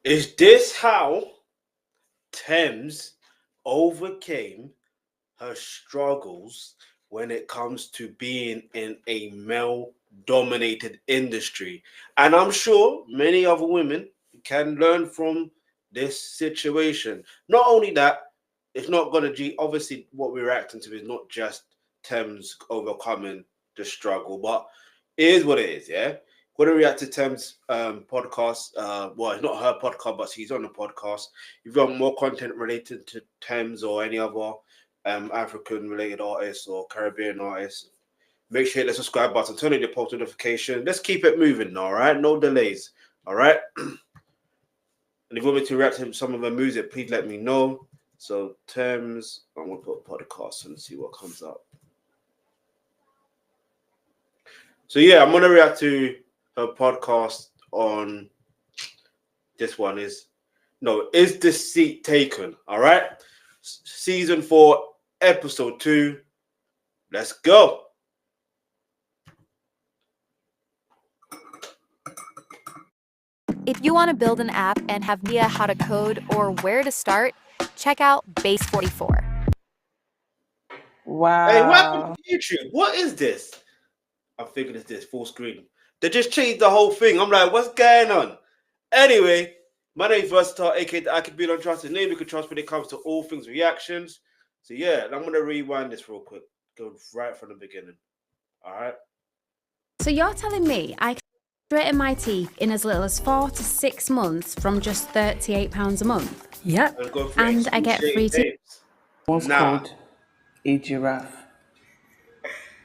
Is this how Tems overcame her struggles when it comes to being in a male-dominated industry? And I'm sure many other women can learn from this situation. Not only that, it's not going to obviously what we're reacting to is not just Tems overcoming the struggle, but it is what it is, yeah? Going to react to Tems' podcast. Well, it's not her podcast, but she's on the podcast. If you've got more content related to Tems or any other African-related artists or Caribbean artists, make sure you hit the subscribe button, turn on your post notification. Let's keep it moving, all right? No delays, all right? And if you want me to react to some of her music, please let me know. So Tems, I'm going to put a podcast and see what comes up. So yeah, I'm going to react to her podcast on this one is the seat taken? All right, season 4, episode 2. Let's go. If you want to build an app and have no idea how to code or where to start, check out Base 44. Wow. Hey, welcome to YouTube. What is this? I'm thinking it's this full screen. They just changed the whole thing. I'm like, what's going on? Anyway, my name is Versatile, aka the Alkebulan trusted name you can trust when it comes to all things reactions. So yeah, I'm gonna rewind this real quick. Go right from the beginning. All right. So you're telling me I can straighten my teeth in as little as 4 to 6 months from just £38 a month? Yep. And I get free tips. What's called a giraffe?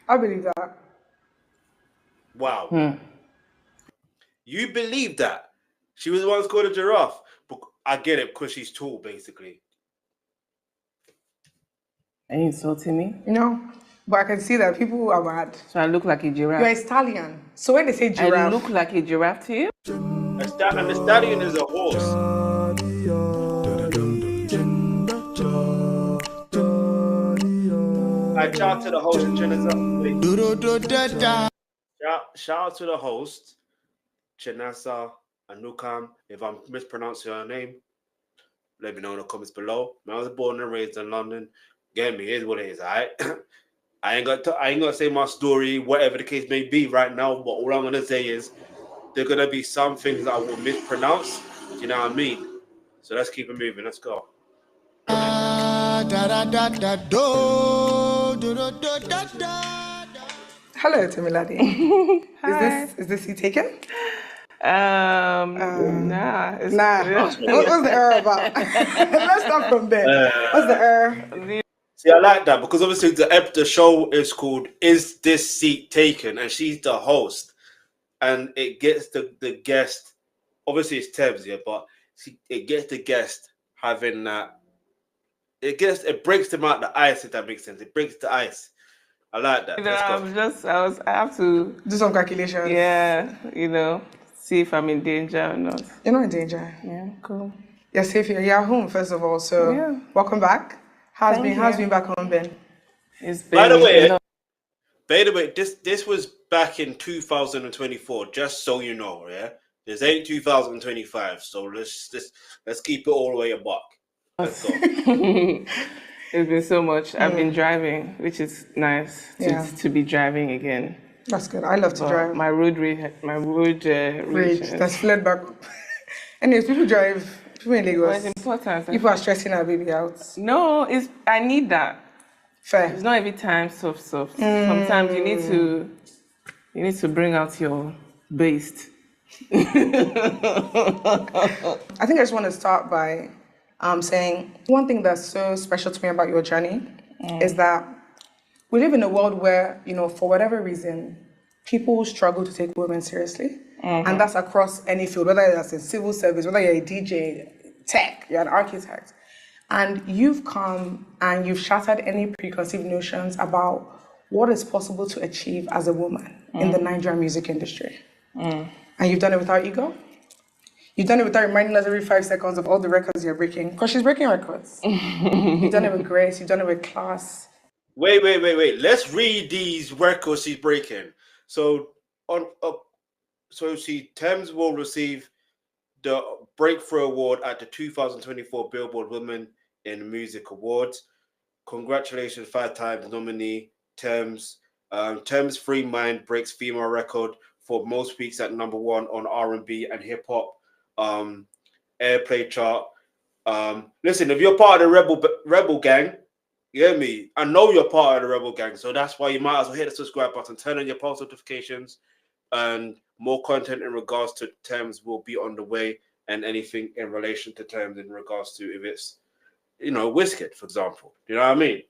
I believe that. Wow. You believe that? She was the one who's called a giraffe. But I get it because she's tall, basically. Are you insulting me? No, but I can see that people are mad. So I look like a giraffe? You're a stallion. So when they say giraffe... I look like a giraffe to you? And the stallion is a horse. Shout out to the host, Chinasa. Shout out to the host, Chinasa Anukam. If I'm mispronouncing her name, let me know in the comments below. I was born and raised in London. Get me, here's what it is, alright? I ain't gonna say my story, whatever the case may be right now, but all I'm gonna say is there are gonna be some things that I will mispronounce. You know what I mean? So let's keep it moving. Let's go. Hello, Timiladi. Is this you taken? Nah. Nah. What's the error about? Let's start from there. What's the error? See, I like that because obviously the show is called "Is This Seat Taken?" and she's the host, and it gets the guest. Obviously, it's Tems, yeah, but it gets the guest having that. It breaks them out the ice, if that makes sense. It breaks the ice. I like that. I have to do some calculations. Yeah, see if I'm in danger or not. You're not in danger. Yeah, cool. You're safe here. You're at home, first of all. So yeah. Welcome back. How's been back home been? By the way, this was back in 2024. Just so you know, yeah. This ain't 2025. So let's keep it all the way a buck. Let's go. It's been so much. I've been driving, which is nice to be driving again. That's good. I love to drive. My road rage that's fled back. Anyways, people drive. People in Lagos. It's important. People are stressing our baby out. No, I need that. Fair. It's not every time soft. Sometimes you need to bring out your beast. I think I just want to start by saying one thing that's so special to me about your journey is that we live in a world where, for whatever reason, people struggle to take women seriously. And that's across any field, whether that's in civil service, whether you're a DJ, tech, you're an architect. And you've come and you've shattered any preconceived notions about what is possible to achieve as a woman in the Nigerian music industry. And you've done it without ego. You've done it without reminding us every 5 seconds of all the records you're breaking, because she's breaking records. You've done it with grace, you've done it with class. Wait. Let's read these records she's breaking. So Tems will receive the Breakthrough Award at the 2024 Billboard Women in Music Awards. Congratulations, 5-time nominee Tems. Tems Free Mind breaks female record for most weeks at number 1 on R&B and hip hop airplay chart. Listen, if you're part of the Rebel gang, you hear me? I know you're part of the Rebel gang, so that's why you might as well hit the subscribe button, turn on your post notifications, and more content in regards to Tems will be on the way, and anything in relation to Tems in regards to if it's, Wizkid, for example. You know what I mean?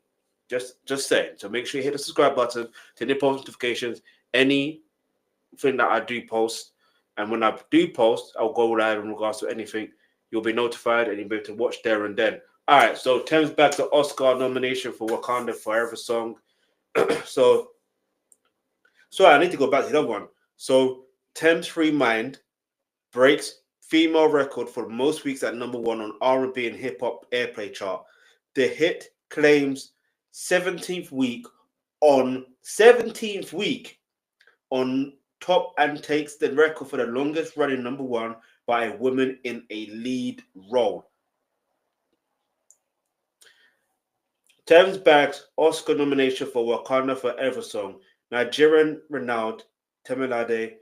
Just saying. So make sure you hit the subscribe button, turn your post notifications, anything that I do post. And when I do post, I'll go live in regards to anything. You'll be notified and you'll be able to watch there and then. All right, so Tems back to Oscar nomination for Wakanda Forever song. So I need to go back to the other one. So Tems Free Mind breaks female record for most weeks at number 1 on R&B and hip hop airplay chart. The hit claims 17th week on top and takes the record for the longest running number 1 by a woman in a lead role. Tems bags Oscar nomination for Wakanda Forever song. Nigerian renowned Temilade.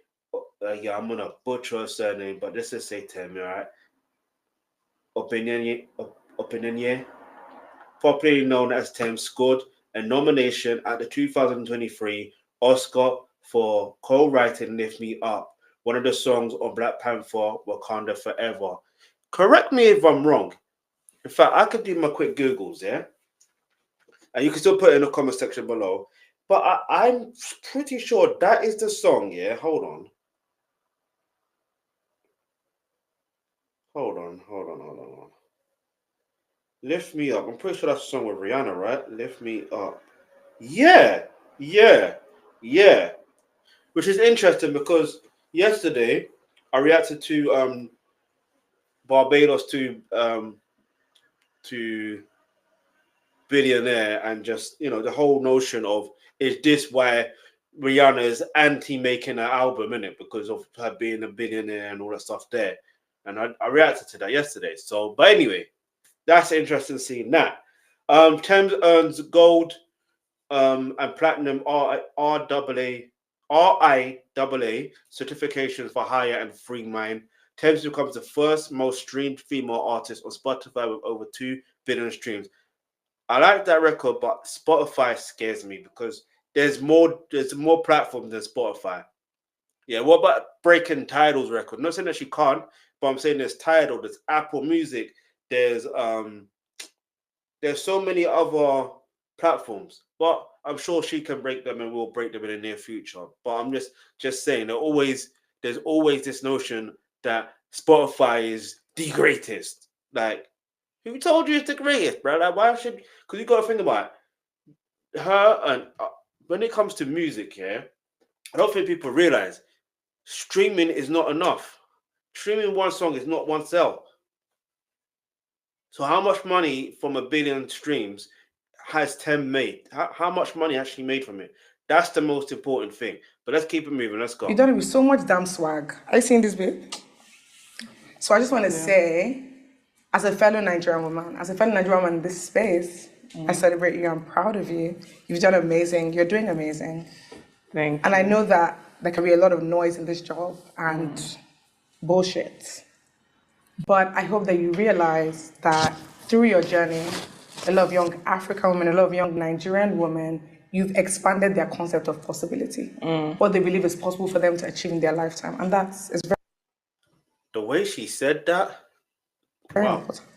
I'm gonna butcher her surname, but this is say Tem, all right? Opinion, popularly known as Tems, scored a nomination at the 2023 Oscar for co-writing "Lift Me Up," one of the songs on Black Panther Wakanda Forever. Correct me if I'm wrong. In fact, I could do my quick Googles, yeah? And you can still put it in the comment section below. But I'm pretty sure that is the song, yeah? Hold on. Lift Me Up. I'm pretty sure that's a song with Rihanna, right? Lift Me Up. Yeah. Which is interesting because yesterday I reacted to Barbados to Billionaire, and just the whole notion of, is this why Rihanna is anti-making an album, innit? Because of her being a billionaire and all that stuff there. And I reacted to that yesterday. So, but anyway, that's interesting seeing that. Tems earns gold and platinum RIAA certifications for Higher and Free Mind. Tems becomes the first most streamed female artist on Spotify with over 2 billion streams. I like that record, but Spotify scares me because there's more platforms than Spotify. Yeah, what about breaking Tidal's record? Not saying that she can't, but I'm saying there's Tidal, there's Apple Music, there's so many other platforms. But I'm sure she can break them and will break them in the near future. But I'm just saying there's always this notion that Spotify is the greatest. Like, who told you it's the greatest, bro? Like, why should? Because you got to think about it. Her, and when it comes to music, yeah, I don't think people realize streaming is not enough. Streaming one song is not one sell. So how much money from 1 billion streams has Tems made? How much money actually made from it? That's the most important thing. But let's keep it moving. Let's go. You done it with so much damn swag. Are you seeing this bit? So I just want to say, as a fellow Nigerian woman in this space, I celebrate you. I'm proud of you. You've done amazing. You're doing amazing. Thank you. And I know that there can be a lot of noise in this job and bullshit. But I hope that you realize that through your journey, a lot of young African women, a lot of young Nigerian women, you've expanded their concept of possibility. What they believe is possible for them to achieve in their lifetime. And is very, the way she said that, very important.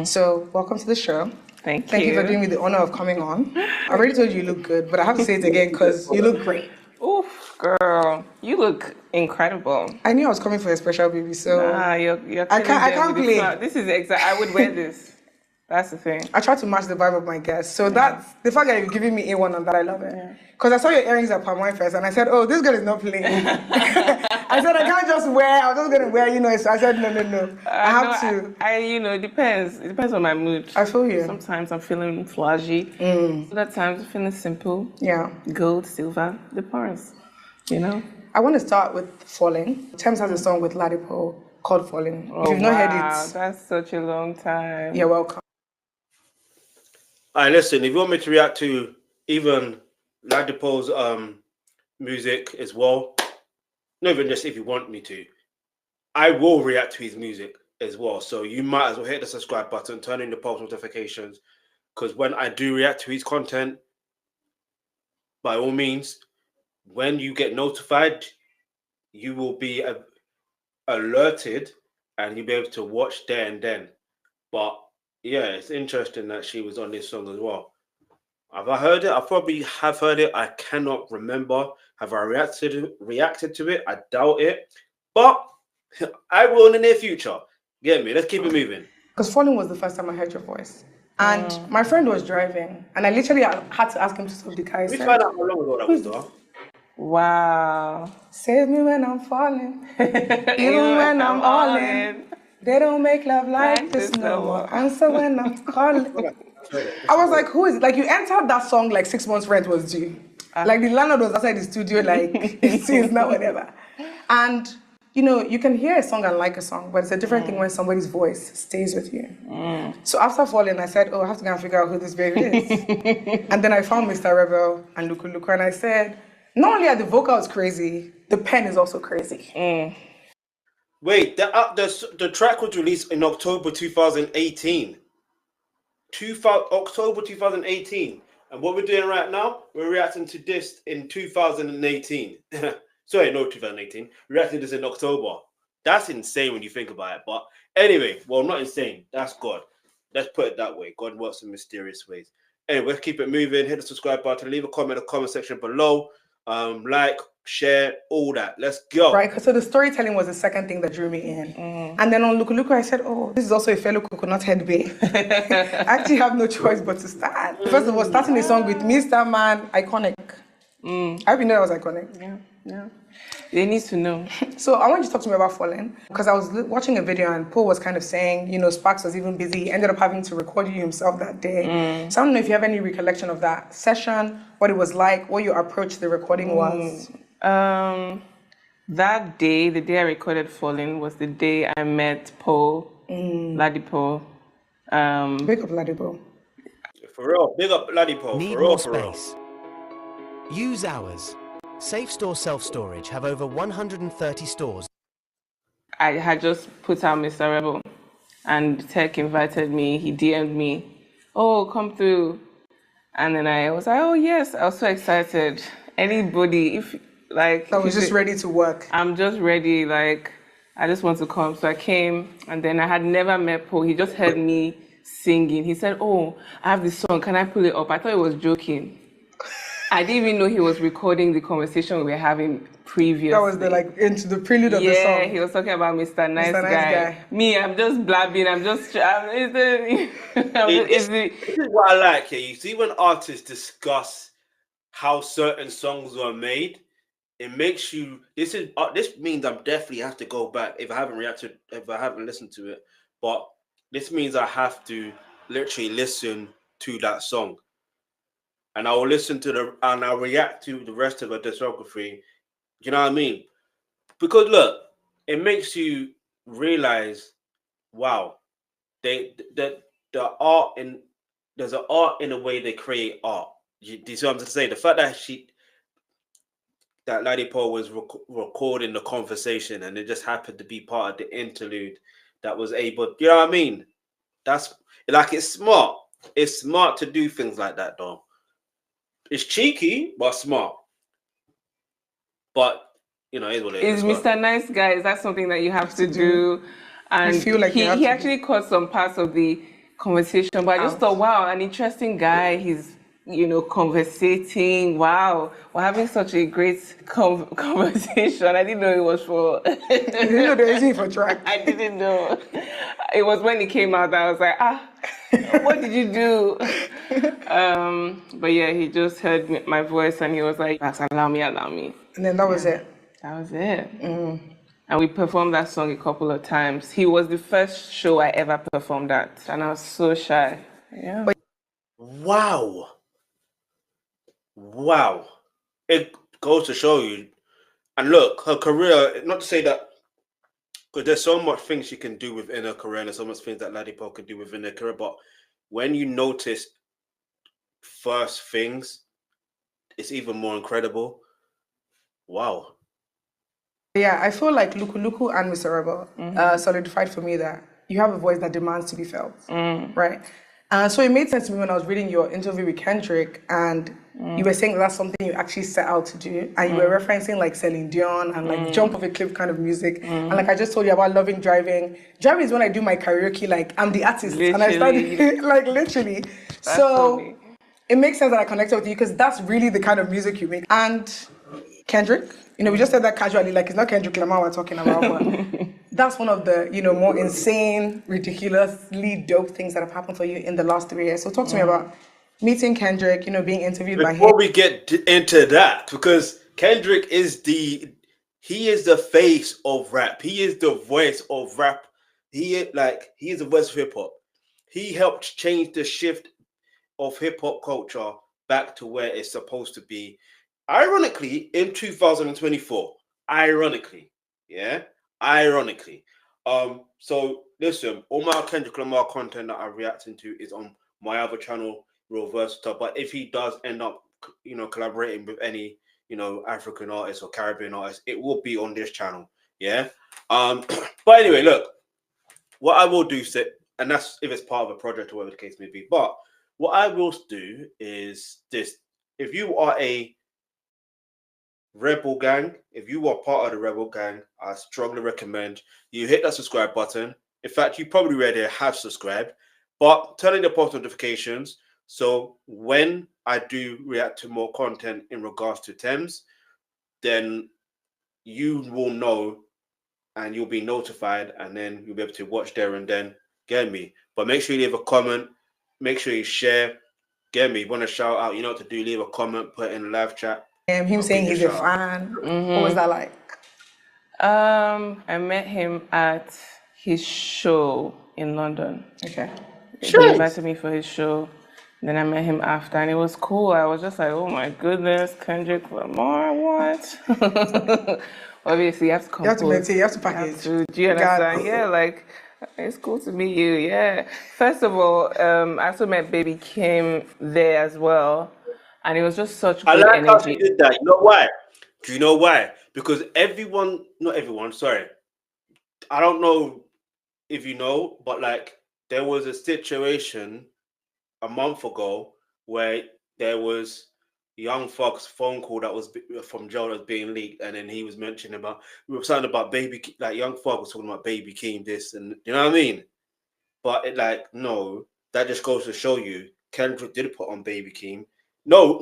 So welcome to the show. Thank you for doing me the honor of coming on. I already told you you look good, but I have to say it again because you look great. Oof, girl, you look incredible. I knew I was coming for a special baby, so you're I can't play. This is exact. I would wear this. That's the thing. I try to match the vibe of my guests. So that's the fact that you're giving me A1 on that, I love it. Because I saw your earrings at Palm Wine Fest and I said, oh, this girl is not playing. I said, I can't just wear, I'm just going to wear, so I said, no. I have to. It depends. It depends on my mood. I feel you. Sometimes I'm feeling flashy. Other times I'm feeling simple. Yeah. Gold, silver, the parts, I want to start with Falling. Tems has a song with Ladipo called Falling. Oh, If you've not heard wow, it, that's such a long time. you're welcome. All right, listen, if you want me to react to even Ladipo's music as well, not even just if you want me to, I will react to his music as well. So you might as well hit the subscribe button, turn on the post notifications, because when I do react to his content, by all means, when you get notified, you will be alerted and you'll be able to watch there and then. But yeah, it's interesting that she was on this song as well. Have I heard it? I probably have heard it. I cannot remember. Have I reacted to it? I doubt it. But I will in the near future. Get me? Let's keep it moving. Because Falling was the first time I heard your voice. And my friend was driving, and I literally had to ask him to stop the car. We found out how long ago that was, though. Wow. Save me when I'm falling, even when I'm all in. They don't make love like this no more. Answer when I'm calling. I was like, who is it? Like, you entered that song like 6 months rent was due. Like, the landlord was outside the studio like, it seems now, whatever. And, you know, you can hear a song and like a song, but it's a different thing when somebody's voice stays with you. So after Falling, I said, oh, I have to go and figure out who this baby is. And then I found Mr. Rebel and Luku Luku, and I said, not only are the vocals crazy, the pen is also crazy. Wait, the track was released in October 2018. October 2018. And what we're doing right now, we're reacting to this in 2018. Sorry, no, 2018. We're reacting to this in October. That's insane when you think about it. But anyway, well, not insane. That's God. Let's put it that way. God works in mysterious ways. Anyway, let's keep it moving. Hit the subscribe button. Leave a comment in the comment section below. Like, share, all that. Let's go. Right, so the storytelling was the second thing that drew me in. And then on Luku Luku, I said, oh, this is also a fellow coconut head babe. I actually have no choice but to start. First of all, starting a song with Mr. Man, iconic. I hope you know that was iconic. Yeah. They need to know. So I want you to talk to me about Falling, because I was watching a video and Paul was kind of saying, you know, Sparks was even busy. He ended up having to record you himself that day. So I don't know if you have any recollection of that session, what it was like, what your approach to the recording was. That day, the day I recorded Falling, was the day I met Paul, Ladipo. Big up Ladipo. For real, big up Ladipo. Need For real, more for real. space? Use ours. Safe Store Self-Storage have over 130 stores. I had just put out Mr. Rebel, and Tech invited me. He DM'd me, oh, come through. And then I was like, oh, yes. I was so excited. Anybody, if like... I was just ready to work. I'm just ready, like, I just want to come. So I came, and then I had never met Paul. He just heard me singing. He said, oh, I have this song. Can I pull it up? I thought he was joking. I didn't even know he was recording the conversation we were having previously. That was into the prelude of the song. Yeah, he was talking about Mr. Nice Guy. Me, I'm just blabbing. This is what I like here. You see, when artists discuss how certain songs were made, it makes you. This means I definitely have to go back if I haven't listened to it. But this means I have to literally listen to that song. And I will listen to and I'll react to the rest of the discography. You know what I mean? Because look, it makes you realize, wow, there's an art in the way they create art. Do you see what I'm trying to say? The fact that Ladipo was recording the conversation and it just happened to be part of the interlude that was able, you know what I mean? That's like, it's smart. It's smart to do things like that, though. It's cheeky, but smart. But, you know, it's what it is. Is Mr. Nice Guy, is that something that you have to do? And I feel like he actually caught some parts of the conversation, but I just thought, wow, an interesting guy. He's, you know, conversating. Wow, we're having such a great conversation. I didn't know it was for... You didn't know there was for track. I didn't know. It was when it came out that I was like, what did you do? But yeah, he just heard my voice and he was like, allow me. And then that was it. That was it. And we performed that song a couple of times. He was the first show I ever performed at, and I was so shy. Yeah. Wow. It goes to show you. And look, her career, not to say that Because there's so much things she can do within her career, and there's so much things that Ladipo can do within her career. But when you notice first things, it's even more incredible. Wow. Yeah, I feel like Luku Luku and Mr. Rebel solidified for me that you have a voice that demands to be felt, right? So it made sense to me when I was reading your interview with Kendrick, and you were saying that's something you actually set out to do, and you were referencing like Celine Dion and like jump off a cliff kind of music, and like I just told you about loving driving. Driving is when I do my karaoke, like I'm the artist, and I started like literally. So funny. it makes sense that I connected with you because that's really the kind of music you make. And Kendrick, we just said that casually, like it's not Kendrick Lamar we're talking about, but that's one of the, more insane, ridiculously dope things that have happened for you in the last 3 years. So talk to me about meeting Kendrick, being interviewed by him. Before we get into that, because Kendrick is the face of rap. He is the voice of rap. He is the voice of hip hop. He helped change the shift of hip hop culture back to where it's supposed to be. Ironically, in 2024. Ironically. So listen, all my Kendrick Lamar content that I'm reacting to is on my other channel, Real Versatile. But if he does end up, collaborating with any, African artists or Caribbean artists, it will be on this channel. Yeah. But anyway, look, what I will do, and that's if it's part of a project or whatever the case may be. But what I will do is this: if you are a Rebel Gang, if you are part of the Rebel Gang, I strongly recommend you hit that subscribe button. In fact, you probably already have subscribed, but turn on the post notifications so when I do react to more content in regards to Tems, then you will know and you'll be notified, and then you'll be able to watch there and then. Get me? But make sure you leave a comment. Make sure you share. Get me? Want to shout out? You know what to do. Leave a comment. Put it in the live chat. Him saying he's a fan. What was that like? I met him at his show in London. Okay. He invited me for his show. Then I met him after, and it was cool. I was just like, oh my goodness, Kendrick Lamar, what? Obviously, you have to compose. You have to package. Do you understand? Yeah, like, it's cool to meet you, yeah. First of all, I also met Baby Kim there as well, and it was just such good energy. How she did that. You know why? Do you know why? Because not everyone, sorry. I don't know if you know, but like, there was a situation a month ago where there was Young Thug's phone call that was from jail that was being leaked, and then he was mentioning we were saying about Young Thug was talking about Baby Keem, this, and you know what I mean? But no, that just goes to show you Kendrick did put on Baby Keem. No,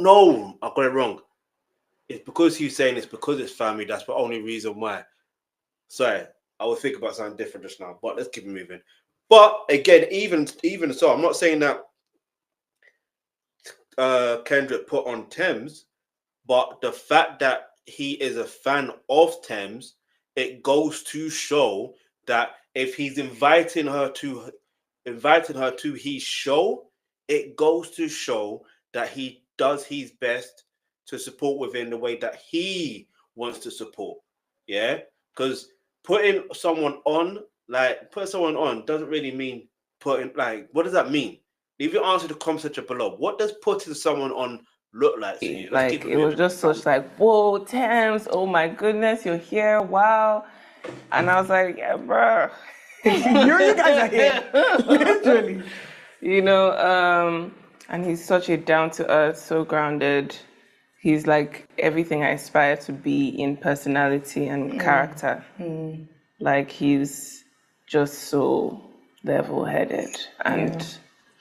I got it wrong. It's because he's saying it's because it's family. That's the only reason why. Sorry, I was thinking about something different just now, but let's keep it moving. But again, even so, I'm not saying that Kendrick put on Tems, but the fact that he is a fan of Tems, it goes to show that if he's inviting her to his show, it goes to show that he does his best to support within the way that he wants to support. Yeah, because putting someone on doesn't really mean what does that mean? Leave your answer to the comment section below. What does putting someone on look like to you? Like, it was just such like, whoa, Tems, oh my goodness, you're here, wow. And I was like, yeah, bro. you guys are here. Literally. And he's such a down-to-earth, so grounded. He's like everything I aspire to be in personality and character. Like, he's just so level-headed, and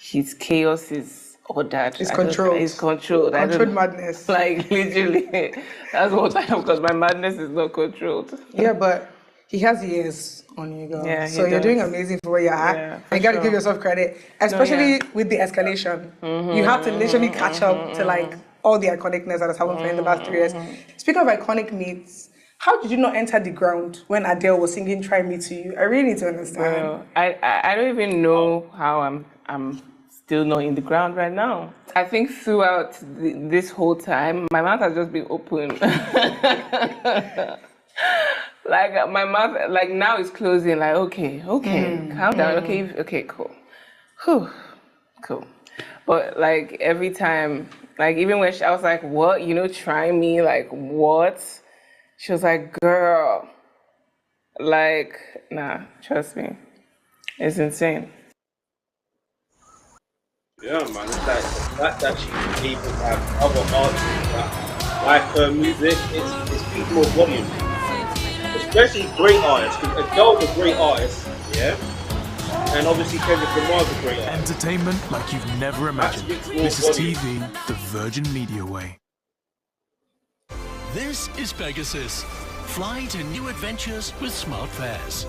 his chaos is ordered. It's controlled. It's controlled. Controlled madness. Like, literally, that's what I have, because my madness is not controlled. Yeah, but he has years on you, girl. Yeah, so you're doing amazing for where you're at. Yeah, you got to give yourself credit, especially with the escalation. You have to literally catch up to like all the iconicness that has happened for you in the last 3 years. Speaking of iconic meets, how did you not enter the ground when Adele was singing "Try Me to You"? I really need to understand. Well, I don't even know how I'm still not in the ground right now. I think throughout this whole time, my mouth has just been open. Like my mouth, like now it's closing. Like okay, calm down. Okay, cool. Whew, cool. But like every time, like even when I was like, what? Try me, like what? She was like, girl, like, nah, trust me. It's insane. Yeah, man. It's like the fact that she's able to have other artists that like her music, it speaks more volumes. Especially great artists, because Adele's a great artist, yeah? And obviously Kendrick Lamar's a great artist. Entertainment like you've never That imagined. speaks more This is volumes. TV, the Virgin Media way. This is Pegasus. Fly to new adventures with smart fares.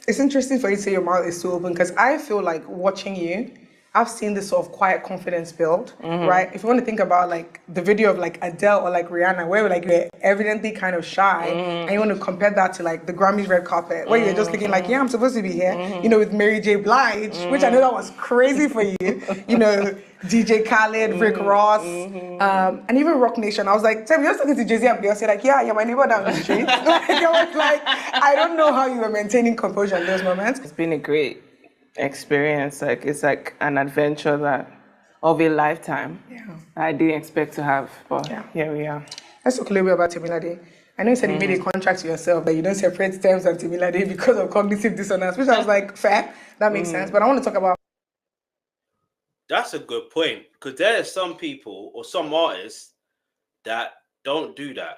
It's interesting for you to say your mouth is so open because I feel like watching you, I've seen this sort of quiet confidence build, right? If you want to think about like the video of like Adele or like Rihanna, where like you're evidently kind of shy, and you want to compare that to like the Grammys red carpet, where you're just looking like, yeah, I'm supposed to be here, with Mary J. Blige, which I know that was crazy for you, DJ Khaled, Rick Ross, and even Rock Nation. I was like, Tim, you're talking to Jay-Z and Beyonce, like, yeah, you're my neighbor down the street. Like, I was like, I don't know how you were maintaining composure in those moments. It's been a great experience. Like it's like an adventure that of a lifetime. Yeah. I didn't expect to have, but Yeah. here we are. Let's talk a little bit about Temilade. I know you said you made a contract to yourself that you don't separate Tems and Temilade because of cognitive dissonance, which I was like, fair, that makes sense. But I want to talk about. That's a good point, because there are some people or some artists that don't do that.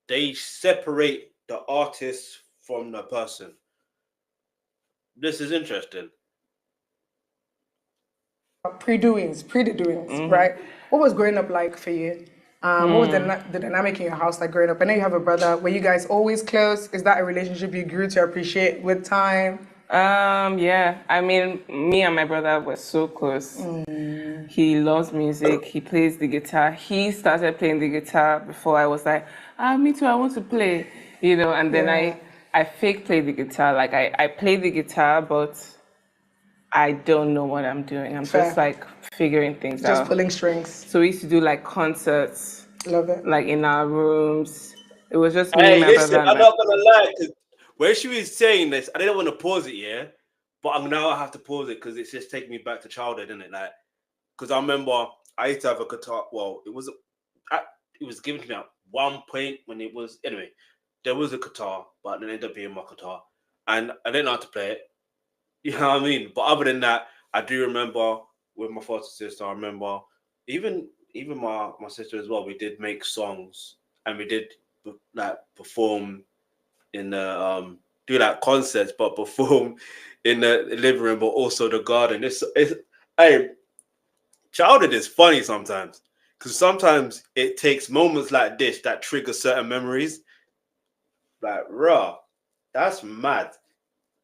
They separate the artist from the person. This is interesting. Pre-doings, right? What was growing up like for you? What was the dynamic in your house like growing up? I know you have a brother. Were you guys always close? Is that a relationship you grew to appreciate with time? Yeah. I mean, me and my brother were so close. He loves music. He plays the guitar. He started playing the guitar before I was like, me too, I want to play. And then I fake play the guitar. Like I play the guitar, but I don't know what I'm doing. I'm Fair. just like figuring things Just out. pulling strings. So we used to do like concerts, Love it. like in our rooms. It was just me Hey, and my listen, brother. I'm not gonna lie, because when she was saying this, I didn't want to pause it, yeah, but now I have to pause it because it's just taking me back to childhood, isn't it? Like, because I remember I used to have a guitar. Well, it was given to me at one point when it was anyway. There was a guitar, but it ended up being my guitar, and I didn't know how to play it. You know what I mean? But other than that, I do remember with my foster sister. I remember even my sister as well. We did make songs and we did like perform in the do like concerts, but perform in the living room, but also the garden. It's hey, childhood is funny sometimes because sometimes it takes moments like this that trigger certain memories. Like, raw, that's mad.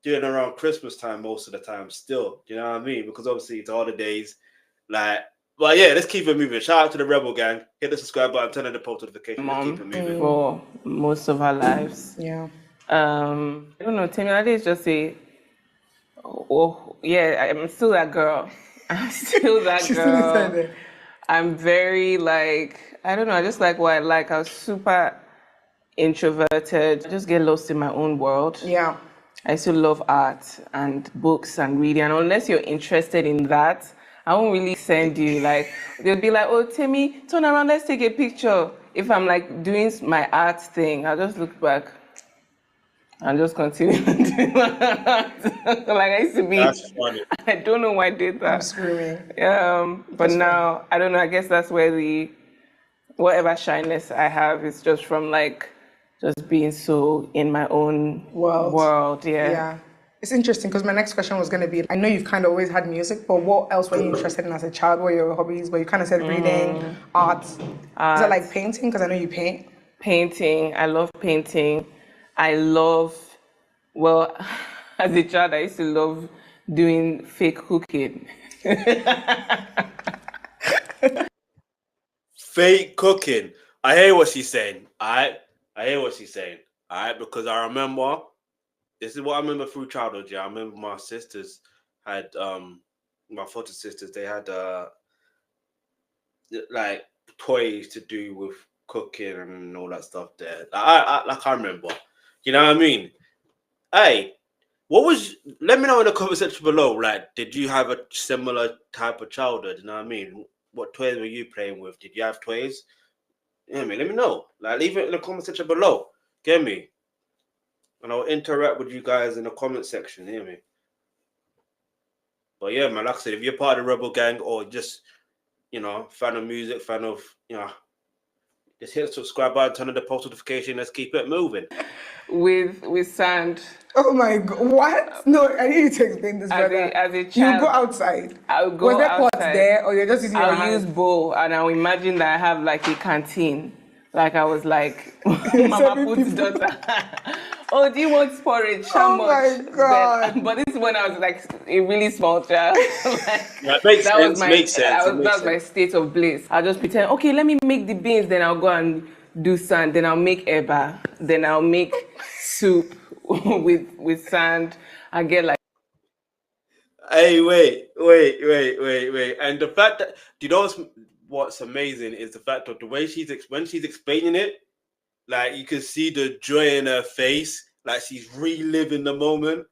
Doing around Christmas time most of the time still. Do you know what I mean? Because obviously it's holidays. Like, well, yeah, let's keep it moving. Shout out to the Rebel Gang. Hit the subscribe button, turn on the post notification. Let's keep it moving. For most of our lives. Yeah. I don't know, Temilade is just I'm still that girl. I'm still that She's still inside girl. there. I'm very like, I don't know, I just like what I like. I was super introverted. I just get lost in my own world. Yeah. I still love art and books and reading. And unless you're interested in that, I won't really send you. Like, they'll be like, oh, Timmy, turn around, let's take a picture. If I'm like doing my art thing, I'll just look back and just continue doing my art. Like I used to be. That's funny. I don't know why I did that. I'm screaming. But now, I don't know, I guess that's where whatever shyness I have is just from like, just being so in my own world. Yeah. It's interesting because my next question was going to be, I know you've kind of always had music, but what else were you interested in as a child? What were your hobbies? But you kind of said reading, art. Is it like painting? Because I know you paint. Painting. I love painting. Well, as a child, I used to love doing fake cooking. Fake cooking. I hear what she's saying. I hear what she's saying. All right, because I remember, this is what I remember through childhood. Yeah, I remember my sisters had, my foster sisters, they had like toys to do with cooking and all that stuff there. I remember. You know what I mean? Hey, let me know in the comment section below. Like, did you have a similar type of childhood? You know what I mean? What toys were you playing with? Did you have toys? You know what I mean? Let me know. Like, leave it in the comment section below. Get me? And I'll interact with you guys in the comment section. You know what I mean? But yeah, man, like I said, if you're part of the Rebel Gang or just, fan of music, fan of, just hit the subscribe button, turn on the post notification. Let's keep it moving. With sand. Oh my God! What? No, I need you to explain this, brother. As a child, you go outside. I'll go Was there outside. pots there, or you're just using your I'll hand? use bowl, and I'll imagine that I have like a canteen. Like I was like, Mama Put's daughter. Oh, do you want porridge? How much? Oh my God! But this is when I was like a really small child. That makes sense. That was my state of bliss. I'll just pretend, okay, let me make the beans, then I'll go and do sand, then I'll make eba, then I'll make soup with sand. I get like. Hey, wait. And the fact that, you know what's amazing is the fact that the way when she's explaining it, like you can see the joy in her face, like she's reliving the moment.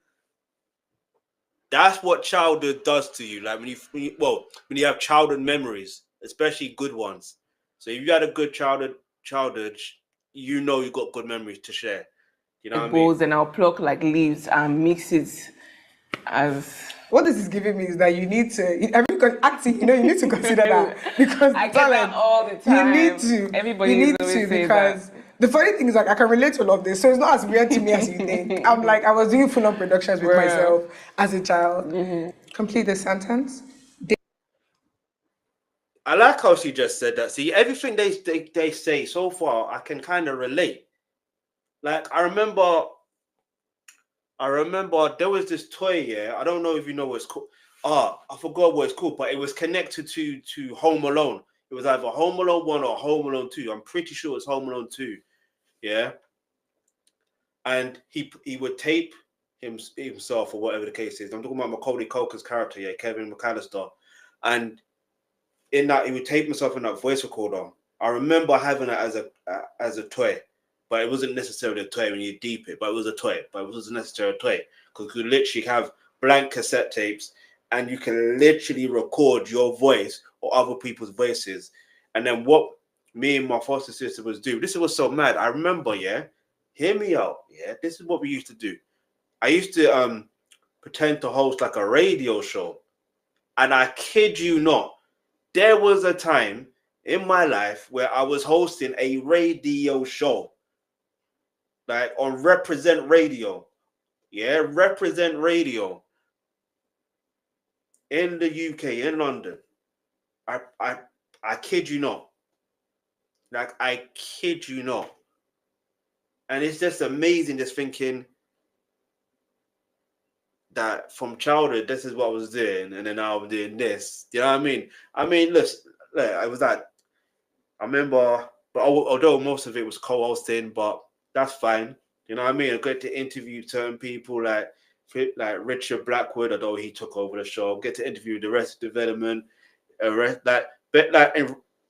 That's what childhood does to you. Like when you have childhood memories, especially good ones. So if you had a good childhood, you know you got good memories to share. You know what I mean? Bowls, and I'll pluck like leaves and mix it as. What this is giving me is that you need to, you need to consider that, because I get that all the time. You need to. Everybody you need always to, say because that. the funny thing is, like, I can relate to all of this, so it's not as weird to me as you think. I'm like, I was doing full-on productions with myself as a child. Complete the sentence. I like how she just said that. See, everything they say so far, I can kind of relate. Like, I remember there was this toy, yeah. I don't know if you know what it's called. I forgot what it's called, but it was connected to Home Alone. It was either Home Alone 1 or Home Alone 2. I'm pretty sure it's Home Alone 2. Yeah. And he would tape himself, or whatever the case is. I'm talking about Macaulay Culkin's character, yeah, Kevin McAllister. And in that, he would tape himself in that voice recorder. I remember having it as a toy. But it wasn't necessarily a toy when you deep it, but it was a toy. But it wasn't necessarily a toy, because you could literally have blank cassette tapes and you can literally record your voice or other people's voices. And then what me and my foster sister was do, this was so mad. I remember, yeah, hear me out, yeah, this is what we used to do. I used to pretend to host like a radio show. And I kid you not, there was a time in my life where I was hosting a radio show. Like on Represent Radio. Yeah, Represent Radio. In the UK, in London. I kid you not. Like, I kid you not. And it's just amazing just thinking that from childhood, this is what I was doing, and then now I'm doing this. You know what I mean? I mean, look, I was that. I remember, but although most of it was co-hosting, but that's fine. You know what I mean? I get to interview certain people like Richard Blackwood, although he took over the show. Get to interview the Arrested Development,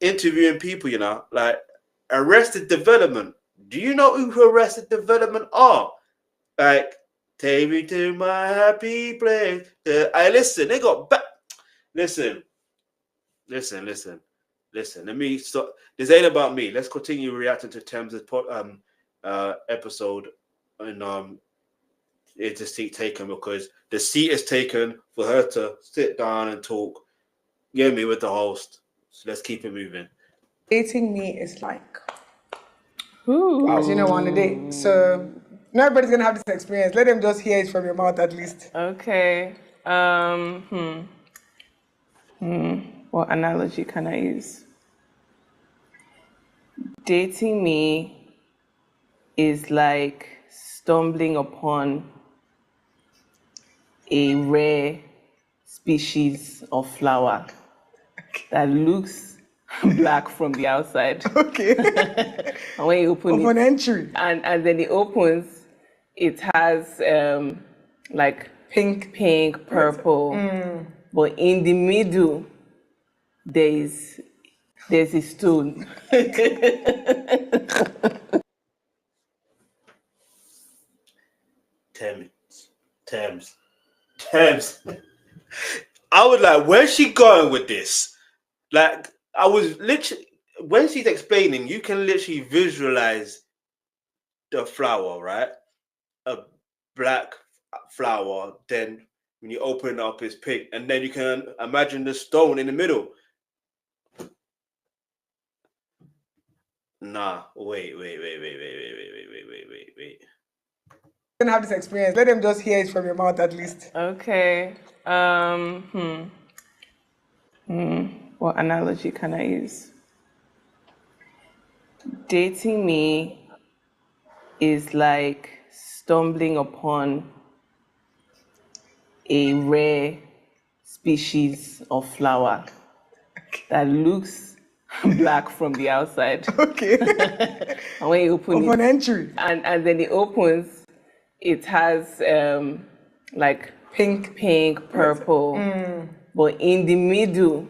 interviewing people, you know, like Arrested Development. Do you know who Arrested Development are? Like, take me to my happy place. Listen, they got back. Listen. Let me stop. This ain't about me. Let's continue reacting to Tems' episode, and it's a seat taken, because the seat is taken for her to sit down and talk. Get me with the host. So let's keep it moving. Dating me is like, as you know, on a date. So not everybody's gonna have this experience. Let them just hear it from your mouth at least. Okay. What analogy can I use? Dating me is like stumbling upon a rare species of flower that looks black from the outside. Okay. And when you open an entry. And then it opens, it has like pink, purple. But in the middle, there is there's a stone. Tems. I was like, where's she going with this? Like, I was literally, when she's explaining, you can literally visualize the flower, right? A black flower, then when you open it up, it's pink, and then you can imagine the stone in the middle. Nah, wait. Don't have this experience. Let them just hear it from your mouth at least. Okay. What analogy can I use? Dating me is like stumbling upon a rare species of flower that looks black from the outside. Okay. And when you open Open it, entry. and then it opens, it has like Pink. purple. But in the middle,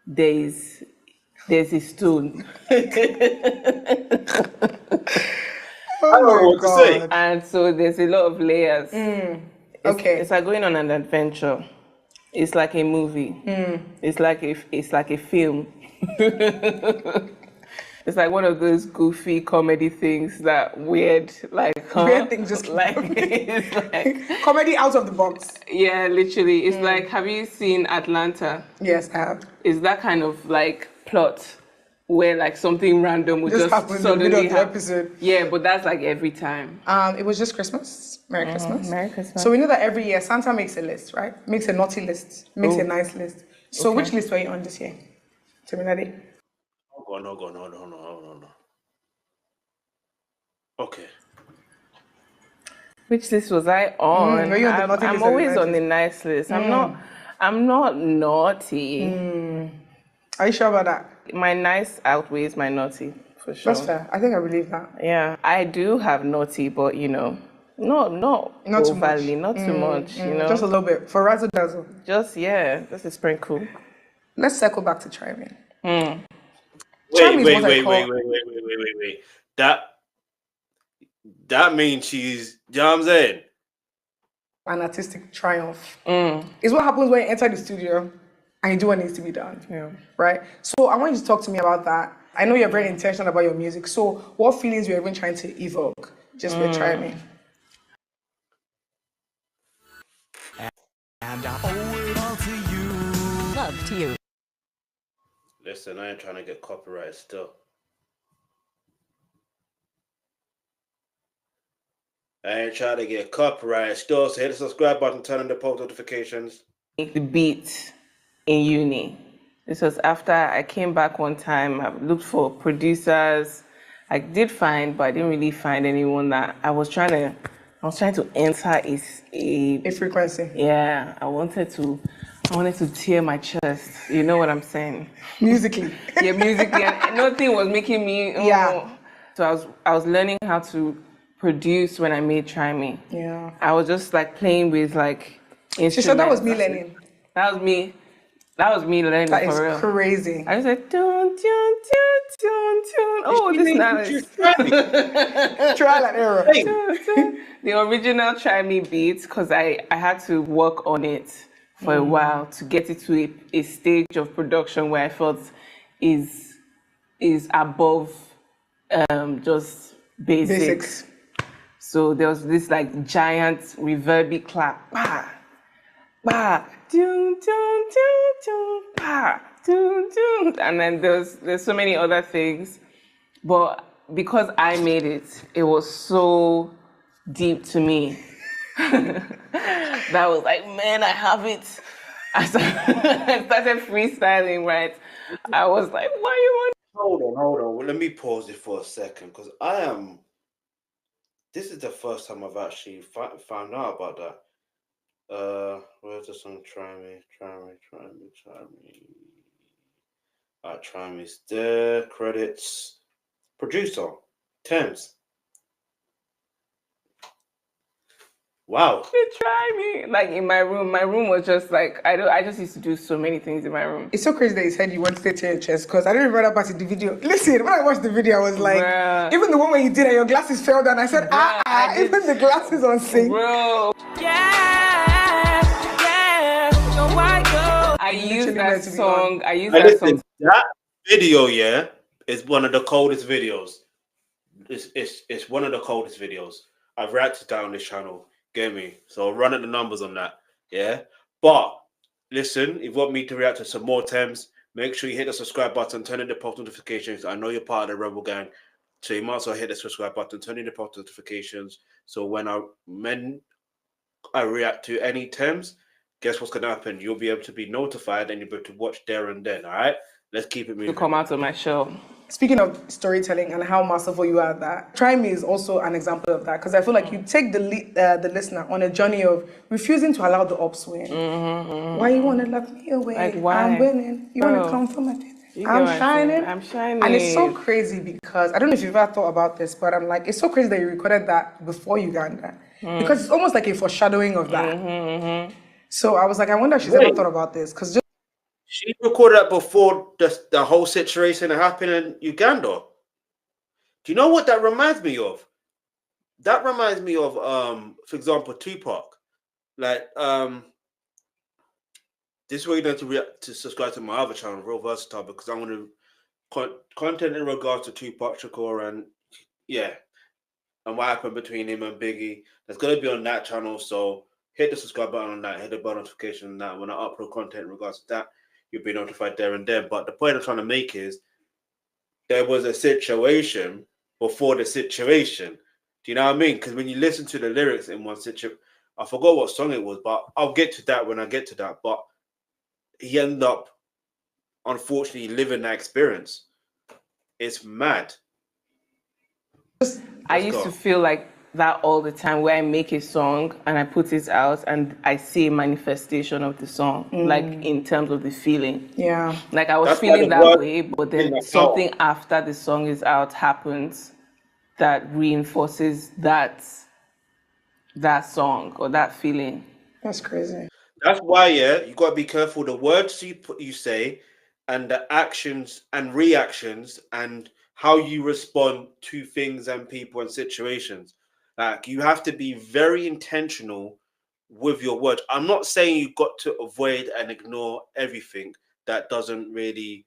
there's a stone. Oh my God. And so there's a lot of layers. Okay. It's like going on an adventure. It's like a movie. It's like a film. It's like one of those goofy comedy things that weird things just like it's like comedy out of the box. Yeah, literally. It's like, have you seen Atlanta? Yes, I have. It's that kind of like plot where like something random would just happen in the suddenly middle of the happen. episode. Yeah, but that's like every time. It was just Christmas. Merry Christmas. Merry Christmas. So we know that every year Santa makes a list, right? Makes a naughty list, makes a nice list. So which list were you on this year? Terminade? Hold on. Okay. Which list was I on? Were you on the naughty I'm list or the always nice on the nice list. I'm not naughty. Are you sure about that? My nice outweighs my naughty, for sure. That's fair. I think I believe that. Yeah, I do have naughty, but not Not too much. overly, not too much, Just a little bit. For razzle dazzle. Just a sprinkle. Let's circle back to Charming. Wait. That means she's, you know what I'm saying? An artistic triumph. It's what happens when you enter the studio and you do what needs to be done. Yeah. Right? So I want you to talk to me about that. I know you're very intentional about your music. So what feelings you're even trying to evoke just with Charming? And I owe it all to you. Love to you. Listen, I ain't trying to get copyright still. I ain't trying to get copyright still, so hit the subscribe button, turn on the post notifications. The beat in uni. This was after I came back one time. I looked for producers. I did find, but I didn't really find anyone that I was trying to enter A frequency. Yeah, I wanted to tear my chest. You know what I'm saying? Musically. Yeah, musically, and nothing was making me. Yeah. So I was learning how to produce when I made Try Me. Yeah. I was just like playing with like instruments. She said that was me learning. That was me learning That for real. is crazy. I was like, tune. Oh, this nice. Trial and error. The original Try Me beat, because I had to work on it for a while to get it to a stage of production where I felt is above just basics. So there was this like giant reverby clap. Bah, bah, dun, dun, dun, dun, bah, dun, dun. And then there's so many other things. But because I made it, it was so deep to me. That was like, man, I have it. I started freestyling, right? I was like, why you want? Hold on. Well, let me pause it for a second, because this is the first time I've actually found out about that. Where's the song? Try Me. Try Me's there. Credits. Producer, Tems. Wow. They try me. Like in my room was just like, I just used to do so many things in my room. It's so crazy that you said you wanted to tear your chest because I didn't remember that part in the video. Listen, when I watched the video, I was like, Bruh. even the one where you did and your glasses fell down, I said, Bruh, I did- even the glasses on sync. Bro. I used that song. I used that song. That video, yeah, is one of the coldest videos. It's one of the coldest videos. I've reacted down this channel. Get me? So run at the numbers on that. Yeah. But listen, if you want me to react to some more Tems, make sure you hit the subscribe button, turn on the post notifications. I know you're part of the Rebel Gang, so you might as well hit the subscribe button, turn on the post notifications. So when I react to any Tems, guess what's gonna happen? You'll be able to be notified and you'll be able to watch there and then. All right, let's keep it moving. To come out of my show. Speaking of storytelling and how masterful you are at that, Try Me is also an example of that because I feel like you take the listener on a journey of refusing to allow the upswing. Why you want to lock me away? Like, why? I'm winning. You want to come for my thing? I'm shining. I'm shining. And it's so crazy because I don't know if you've ever thought about this, but I'm like, it's so crazy that you recorded that before Uganda because it's almost like a foreshadowing of that. So I was like, I wonder if she's ever thought about this because she recorded that before the whole situation that happened in Uganda. Do you know what that reminds me of? That reminds me of, for example, Tupac. Like, this is where you need to subscribe to my other channel, Real Versatile, because I'm going to content in regards to Tupac Shakur and and what happened between him and Biggie. That's going to be on that channel. So hit the subscribe button on that, hit the bell notification on that. When I upload content in regards to that, you'll be notified there and then. But the point I'm trying to make is there was a situation before the situation. Do you know what I mean? Because when you listen to the lyrics in one situation, I forgot what song it was, but I'll get to that when I get to that. But he ended up, unfortunately, living that experience. It's mad. I used to feel like that all the time where I make a song and I put it out and I see a manifestation of the song, like in terms of the feeling. Yeah. Like I was feeling that way, but then something after the song is out happens that reinforces that song or that feeling. That's crazy. That's why, you got to be careful the words you say and the actions and reactions and how you respond to things and people and situations. Like, you have to be very intentional with your words. I'm not saying you've got to avoid and ignore everything that doesn't really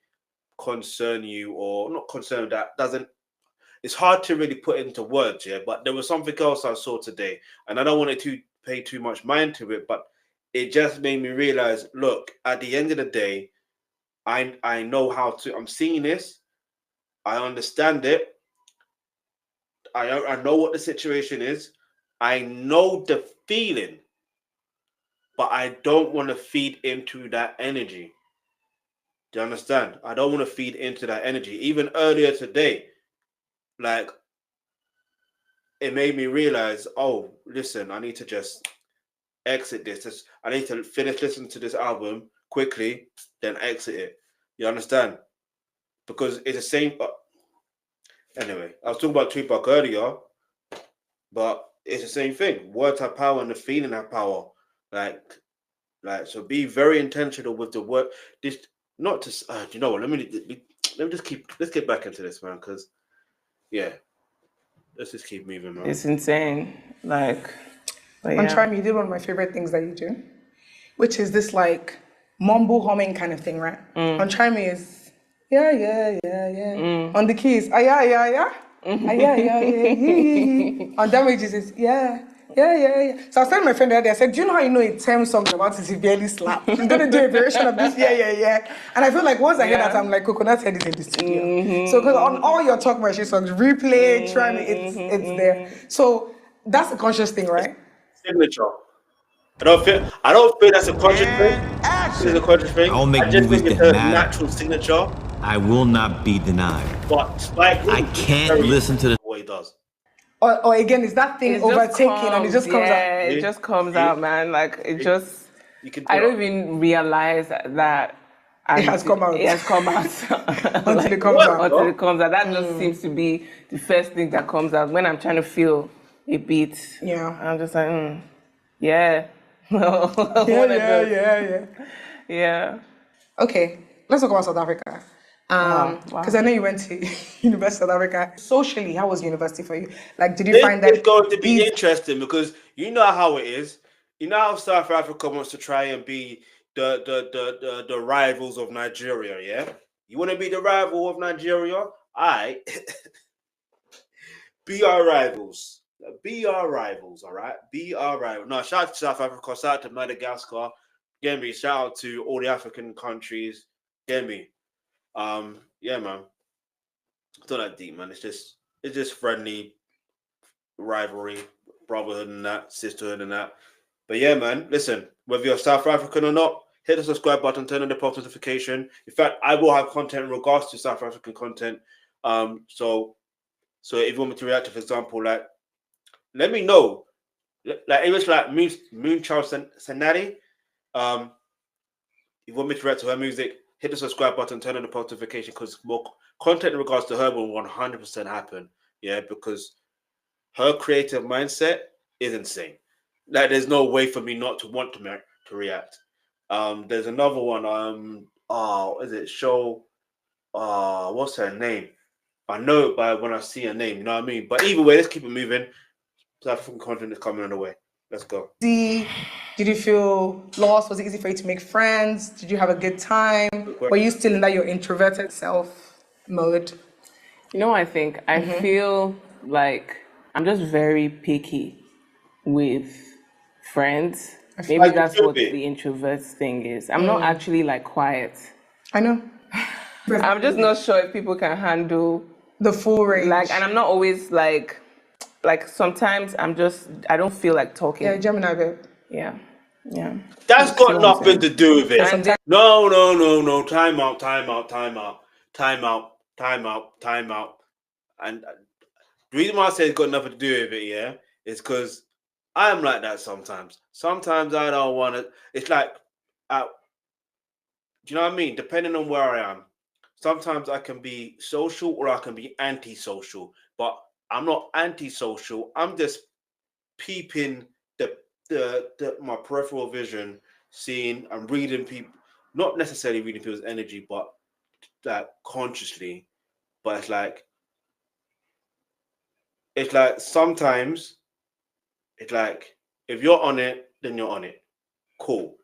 concern you or not concern that doesn't. It's hard to really put into words, but there was something else I saw today, and I don't want to pay too much mind to it, but it just made me realize, look, at the end of the day, I know how to, I'm seeing this, I understand it, I know what the situation is, I know the feeling, but I don't want to feed into that energy. Do you understand? I don't want to feed into that energy. Even earlier today, like, it made me realize, oh, listen, I need to just exit this. I need to finish listening to this album quickly, then exit it. You understand? Because it's the same. Anyway, I was talking about Tupac earlier, but it's the same thing. Words have power and the feeling have power. Like, so be very intentional with the word. This, not to, you know what? Let me let's get back into this, man. Because, let's just keep moving, man. It's insane. Like, on Try Me, you did one of my favorite things that you do, which is this like mumble humming kind of thing, right? On Try Me is on the keys, yeah. On Damages is yeah. So I was telling my friend the other day, I said, do you know how you know a Tems song about to severely slap? She's gonna do a variation of this, yeah. And I feel like once I hear that, I'm like, Coconut Head is in the studio. So because on all your Talk My Shit songs, replay, Try Me, it's there. So that's a conscious thing, right? Signature. I don't feel that's a conscious thing. It's a conscious thing. I'll make I just movies think it's that a matter. natural signature. I will not be denied. But Spike Lee, I can't listen to the way he does. Or again, is that thing overtaken and it just comes out? Yeah, it just comes out, man. Like, it just, I don't even realize that it has come out. It has come out. Until it comes out. Until it comes out. That just seems to be the first thing that comes out when I'm trying to feel a beat. Yeah. I'm just like, Yeah. Yeah. Okay, let's talk about South Africa. Wow. Because I know you went to University of South Africa. Socially, how was university for you? Like, did you This find is that going to be easy? interesting because you know how it is. You know how South Africa wants to try and be the rivals of Nigeria, yeah? You want to be the rival of Nigeria? I be our rivals. Be our rivals, all right? Be our rivals. No, shout out to South Africa, shout out to Madagascar. Get me, shout out to all the African countries. Get me. Yeah, man. It's not that deep, man. It's just friendly rivalry, brotherhood and that, sisterhood and that. But yeah, man, listen, whether you're South African or not, hit the subscribe button, turn on the post notification. In fact, I will have content in regards to South African content. So if you want me to react to, for example, like, let me know. Like it was like Moonchild Senati. If you want me to react to her music, hit the subscribe button, turn on the post notification because more content in regards to her will 100% happen. Yeah, because her creative mindset is insane. Like, there's no way for me not to want to react. There's another one. Is it show? What's her name? I know it by when I see her name. You know what I mean? But either way, let's keep it moving. South African content is coming on the way. Let's go. Did you feel lost? Was it easy for you to make friends? Did you have a good time? Were you still in that your introverted self mode? You know, I think I feel like I'm just very picky with friends. Maybe Like, that's what the introvert thing is. I'm not actually like quiet. I know. I'm just not sure if people can handle the full range. Like, and I'm not always like sometimes I don't feel like talking. Yeah, Gemini babe. Yeah. That's got nothing to do with it. No. Time out. And the reason why I say it's got nothing to do with it, yeah, is because I'm like that sometimes. Sometimes I don't want to. It's like, do you know what I mean? Depending on where I am. Sometimes I can be social or I can be antisocial. But I'm not antisocial. I'm just peeping my peripheral vision, seeing and reading people, not necessarily reading people's energy, but like consciously. But it's like sometimes it's like if you're on it, then you're on it. Cool.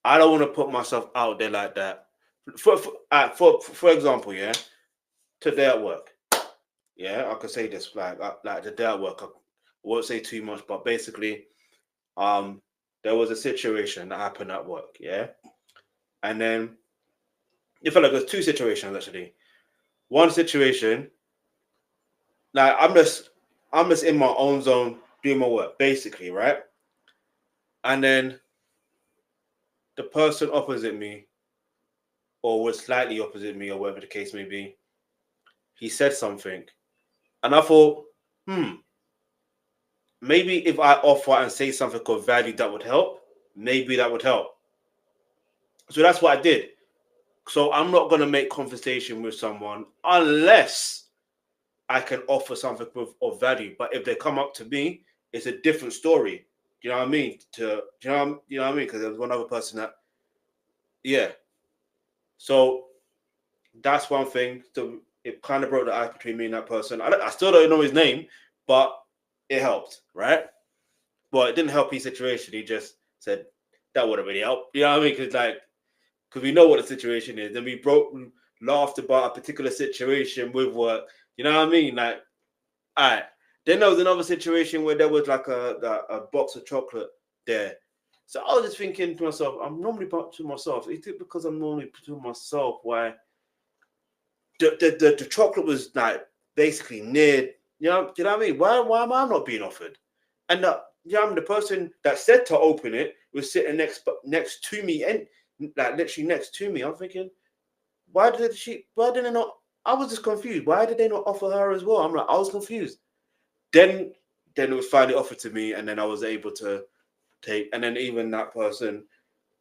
I don't want to put myself out there like that. For example, yeah, today at work, yeah, I could say this like today at work. I won't say too much, but basically, there was a situation that happened at work, yeah, and then it felt like there's two situations actually. One situation, like I'm just in my own zone doing my work, basically, right? And then the person opposite me, or was slightly opposite me, or whatever the case may be, he said something, and I thought, maybe if I offer and say something of value that would help, maybe that would help. So that's what I did. So I'm not going to make conversation with someone unless I can offer something of value. But if they come up to me, it's a different story. Do you know what I mean? Do you know what I mean? Because there was one other person that, yeah. So that's one thing. So it kind of broke the ice between me and that person. I still don't know his name, but it helped, right? But it didn't help his situation. He just said that wouldn't really help. You know what I mean? Because we know what the situation is. And we laughed about a particular situation with work. You know what I mean? Like, all right. Then there was another situation where there was like a box of chocolate there. So I was just thinking to myself, I'm normally to myself. Is it because I'm normally to myself why the chocolate was like basically near, you know what I mean? Why am I not being offered? And the person that said to open it was sitting next to me and like literally next to me. I'm thinking, why didn't they not? I was just confused. Why did they not offer her as well? I'm like, I was confused. Then it was finally offered to me, and then I was able to take. And then even that person,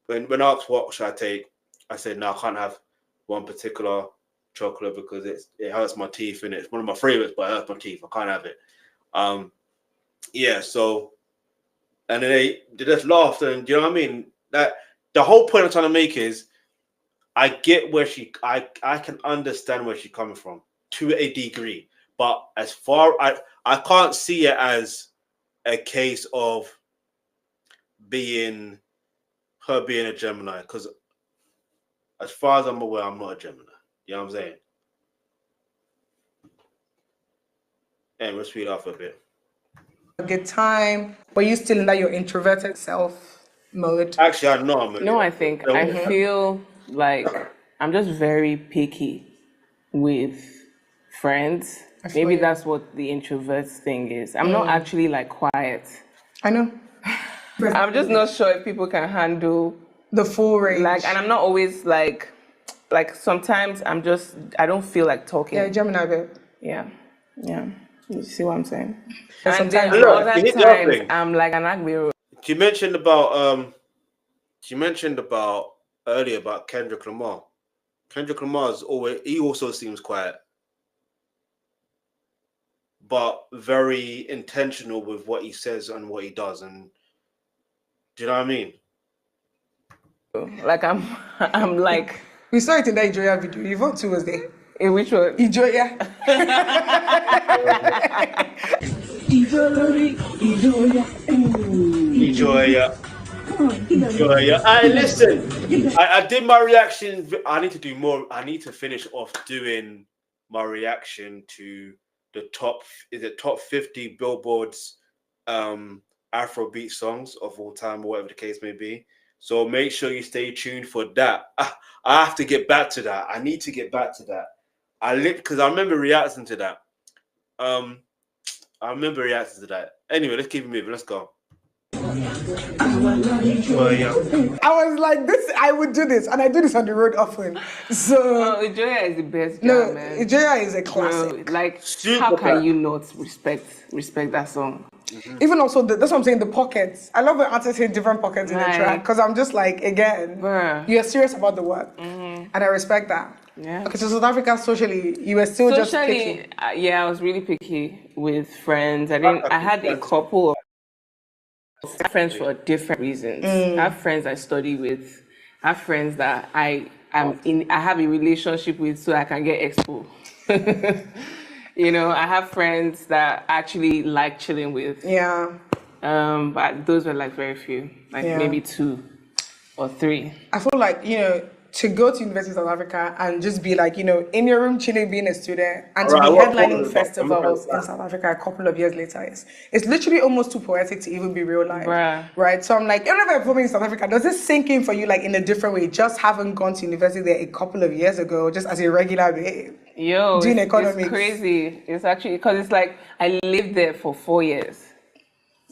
when asked what should I take, I said no, I can't have one particular chocolate because it hurts my teeth, and it's one of my favorites, but it hurts my teeth. I can't have it. Yeah, so and then they just laughed, and you know what I mean? That the whole point I'm trying to make is I get where I can understand where she's coming from to a degree, but as far I can't see it as a case of being a Gemini, because as far as I'm aware, I'm not a Gemini. You know what I'm saying? And let's speed off a bit. A good time. Were you still in that your introverted self mode? Actually, I know. No, I think I feel like I'm just very picky with friends. Maybe that's what the introvert thing is. I'm not actually like quiet. I know. I'm just not sure if people can handle the full range. Like, and I'm not always like sometimes I don't feel like talking. Yeah, Gemini babe. Yeah. You see what I'm saying? And then other times I'm like an Agbero. You mentioned about earlier about Kendrick Lamar. Kendrick Lamar he also seems quiet, but very intentional with what he says and what he does. And do you know what I mean? Like I'm like. We saw it in that Ijoya video. Yvonne too was there. In which one? Ijoya. Ijoya. Hey, listen. I did my reaction. I need to do more. I need to finish off doing my reaction to the top 50 Billboard's Afrobeat songs of all time, or whatever the case may be. So make sure you stay tuned for that. I have to get back to that. I need to get back to that. Because I remember reacting to that. Anyway, let's keep it moving. Let's go. I was like, I would do this, and I do this on the road often. So Ijoya is the best. No, man. Ijoya is a classic. Like, how can you not respect that song? Mm-hmm. Even also, that's what I'm saying, the pockets. I love when artists hit different pockets in the track, because I'm just like, again, you're serious about the work, and I respect that. Yeah. Okay, so South Africa, socially, you were still just picky. Yeah, I was really picky with friends. I had a couple of friends for different reasons. I have friends I study with. I have friends that I have a relationship with, so I can get expo. You know, I have friends that I actually like chilling with. Yeah. But those were like very few, maybe 2 or 3. I feel like, to go to University of South Africa and just be like, in your room chilling, being a student, and to be headlining festivals in South Africa a couple of years later, it's literally almost too poetic to even be real life, right? So I'm like, whenever I'm performing in South Africa, does this sink in for you like in a different way? Just haven't gone to university there a couple of years ago, just as a regular babe. Yo, doing economics. It's crazy. It's actually, because it's like, I lived there for 4 years.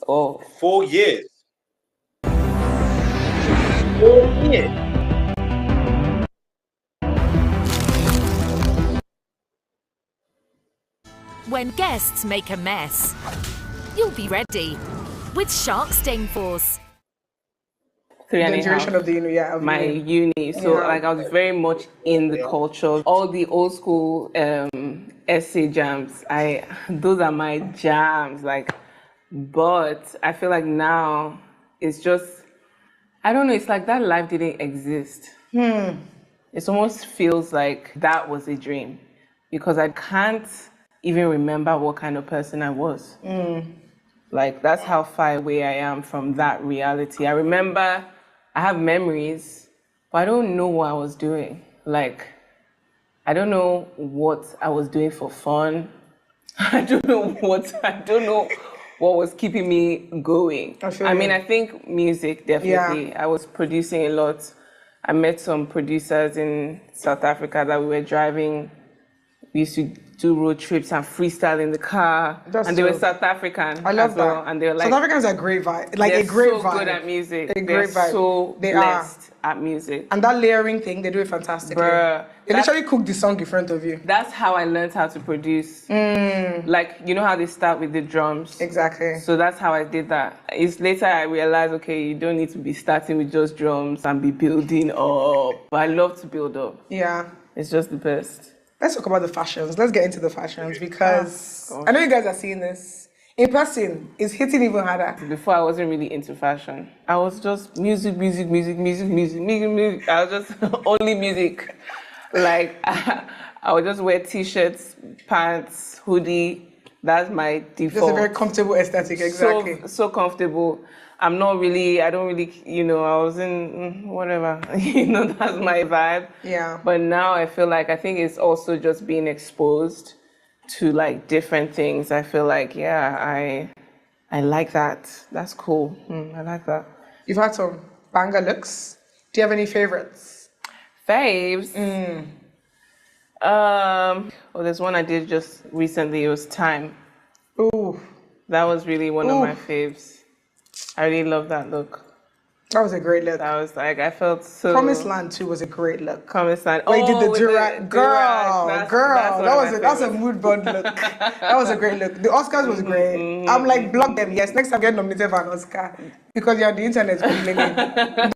4 years? 4 years? When guests make a mess, you'll be ready with Shark Stain Force. The duration of the uni, my uni. So I was very much in the culture. All the old school essay jams. Those are my jams. But I feel like now it's just, I don't know. It's like that life didn't exist. It almost feels like that was a dream, because I can't even remember what kind of person I was. Like, that's how far away I am from that reality. I remember, I have memories, but I don't know what I was doing. Like, I don't know what I was doing for fun. I don't know what was keeping me going. I think music, definitely. Yeah. I was producing a lot. I met some producers in South Africa that we were driving. We used to do road trips and freestyle in the car. They were South African. I love that. And they were like, South Africans are great vibe. Like a great vibe. They're so good at music. They're so blessed at music. And that layering thing, they do it fantastically. They literally cook the song in front of you. That's how I learned how to produce. Like, you know how they start with the drums? Exactly. So that's how I did that. It's later I realized, okay, you don't need to be starting with just drums and be building up. But I love to build up. Yeah. It's just the best. Let's talk about the fashions. Let's get into the fashions, because I know you guys are seeing this. In person, it's hitting even harder. Before I wasn't really into fashion. I was just music. I was just only music. Like I would just wear t-shirts, pants, hoodie. That's my default. Just a very comfortable aesthetic, exactly. So comfortable. I don't really, I was in whatever, that's my vibe. Yeah. But now I think it's also just being exposed to like different things. I feel like, I like that. That's cool. I like that. You've had some banger looks. Do you have any favorites? Faves? There's one I did just recently. It was Time. Ooh. That was really one of my faves. I really love that look. That was a great look. That was like, I felt so... Promised Land too was a great look. Promised Land. Where you did the durag. Girl. That's a mood board look. That was a great look. The Oscars was great. I'm like, block them. Yes, next time get nominated for an Oscar. Because you're on the internet complaining.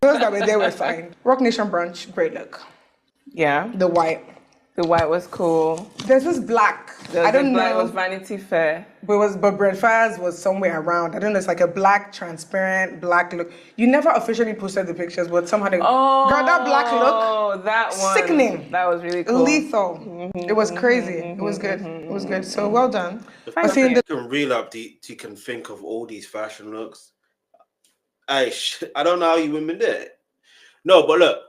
Those that were there were fine. Rock Nation brunch, great look. Yeah. The white. The white was cool. There's this black. I don't know. It was Vanity Fair. But Brent Fires was somewhere around. I don't know. It's like a black, transparent, black look. You never officially posted the pictures, but somehow they... Oh, girl, that black look. Oh, that one. Sickening. That was really cool. Lethal. It was crazy. It was good. It was good. So well done. The fact that you can reel up, you can think of all these fashion looks. I don't know how you women did it. No, but look.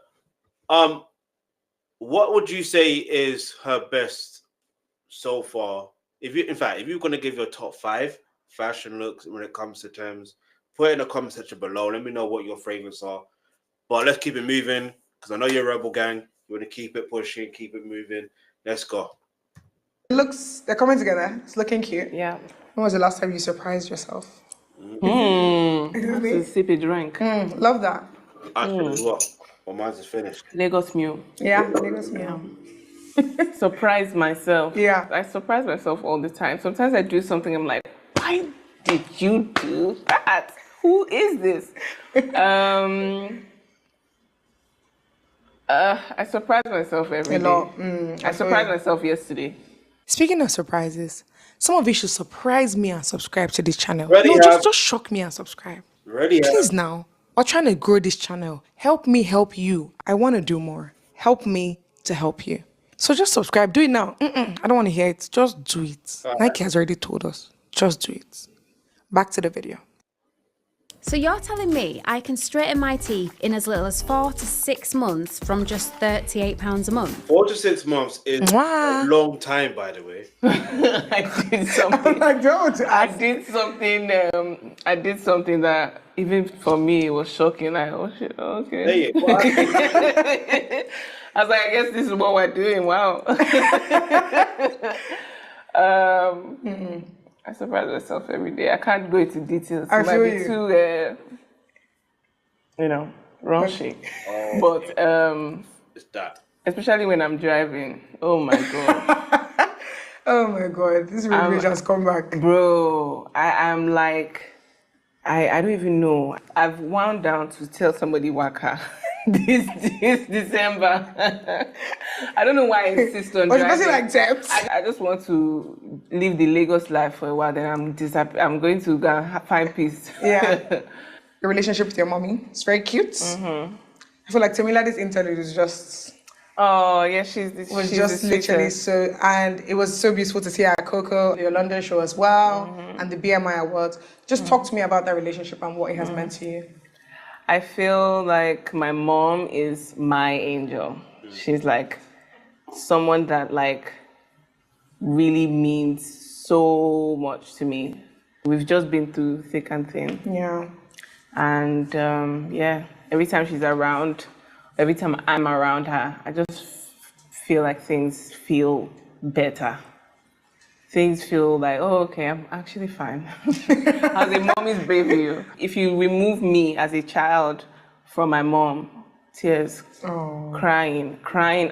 What would you say is her best so far? If you're going to give your top 5 fashion looks when it comes to Tems, put it in the comment section below. Let me know what your favorites are. But let's keep it moving because I know you're a rebel gang. You want to keep it pushing, keep it moving. Let's go. They're coming together. It's looking cute. Yeah. When was the last time you surprised yourself? To sip a drink. Love that. Actually, what? Well, mine's is finished. Lagos Mule. Yeah, Lagos Mule. Surprise myself. Yeah. I surprise myself all the time. Sometimes I do something, I'm like, why did you do that? Who is this? I surprise myself every day. I surprised myself yesterday. Speaking of surprises, some of you should surprise me and subscribe to this channel. Just shock me and subscribe. Please now. We're trying to grow this channel. Help me help you. I want to do more. Help me to help you. So just subscribe. Do it now. I don't want to hear it. Just do it. Nike has already told us. Just do it. Back to the video. So you're telling me I can straighten my teeth in as little as 4 to 6 months from just £38 a month? 4 to 6 months is a long time, by the way. I did something. I did something that even for me it was shocking. Like, oh shit, okay. I was like, I guess this is what we're doing. Wow. I surprise myself every day. I can't go into details. It might be too, raunchy. But it's that. Especially when I'm driving. Oh my god. Oh my god. This rage has come back. Bro, I'm like, I don't even know. I've wound down to tell somebody waka. This December. I don't know why I insist on driving. Was it like Tems? I just want to live the Lagos life for a while, then I'm going to go and find peace. Yeah. Your relationship with your mommy, it's very cute. I feel like Temilade's interlude is just... Oh, yeah, she's just literally so... And it was so beautiful to see her at Coco, your London show as well, and the BMI Awards. Just talk to me about that relationship and what it has meant to you. I feel like my mom is my angel. She's like someone that like really means so much to me. We've just been through thick and thin. Yeah. And every time she's around, every time I'm around her, I just feel like things feel better. Things feel like, oh, okay, I'm actually fine. As a mom is brave you. If you remove me as a child from my mom, tears, crying,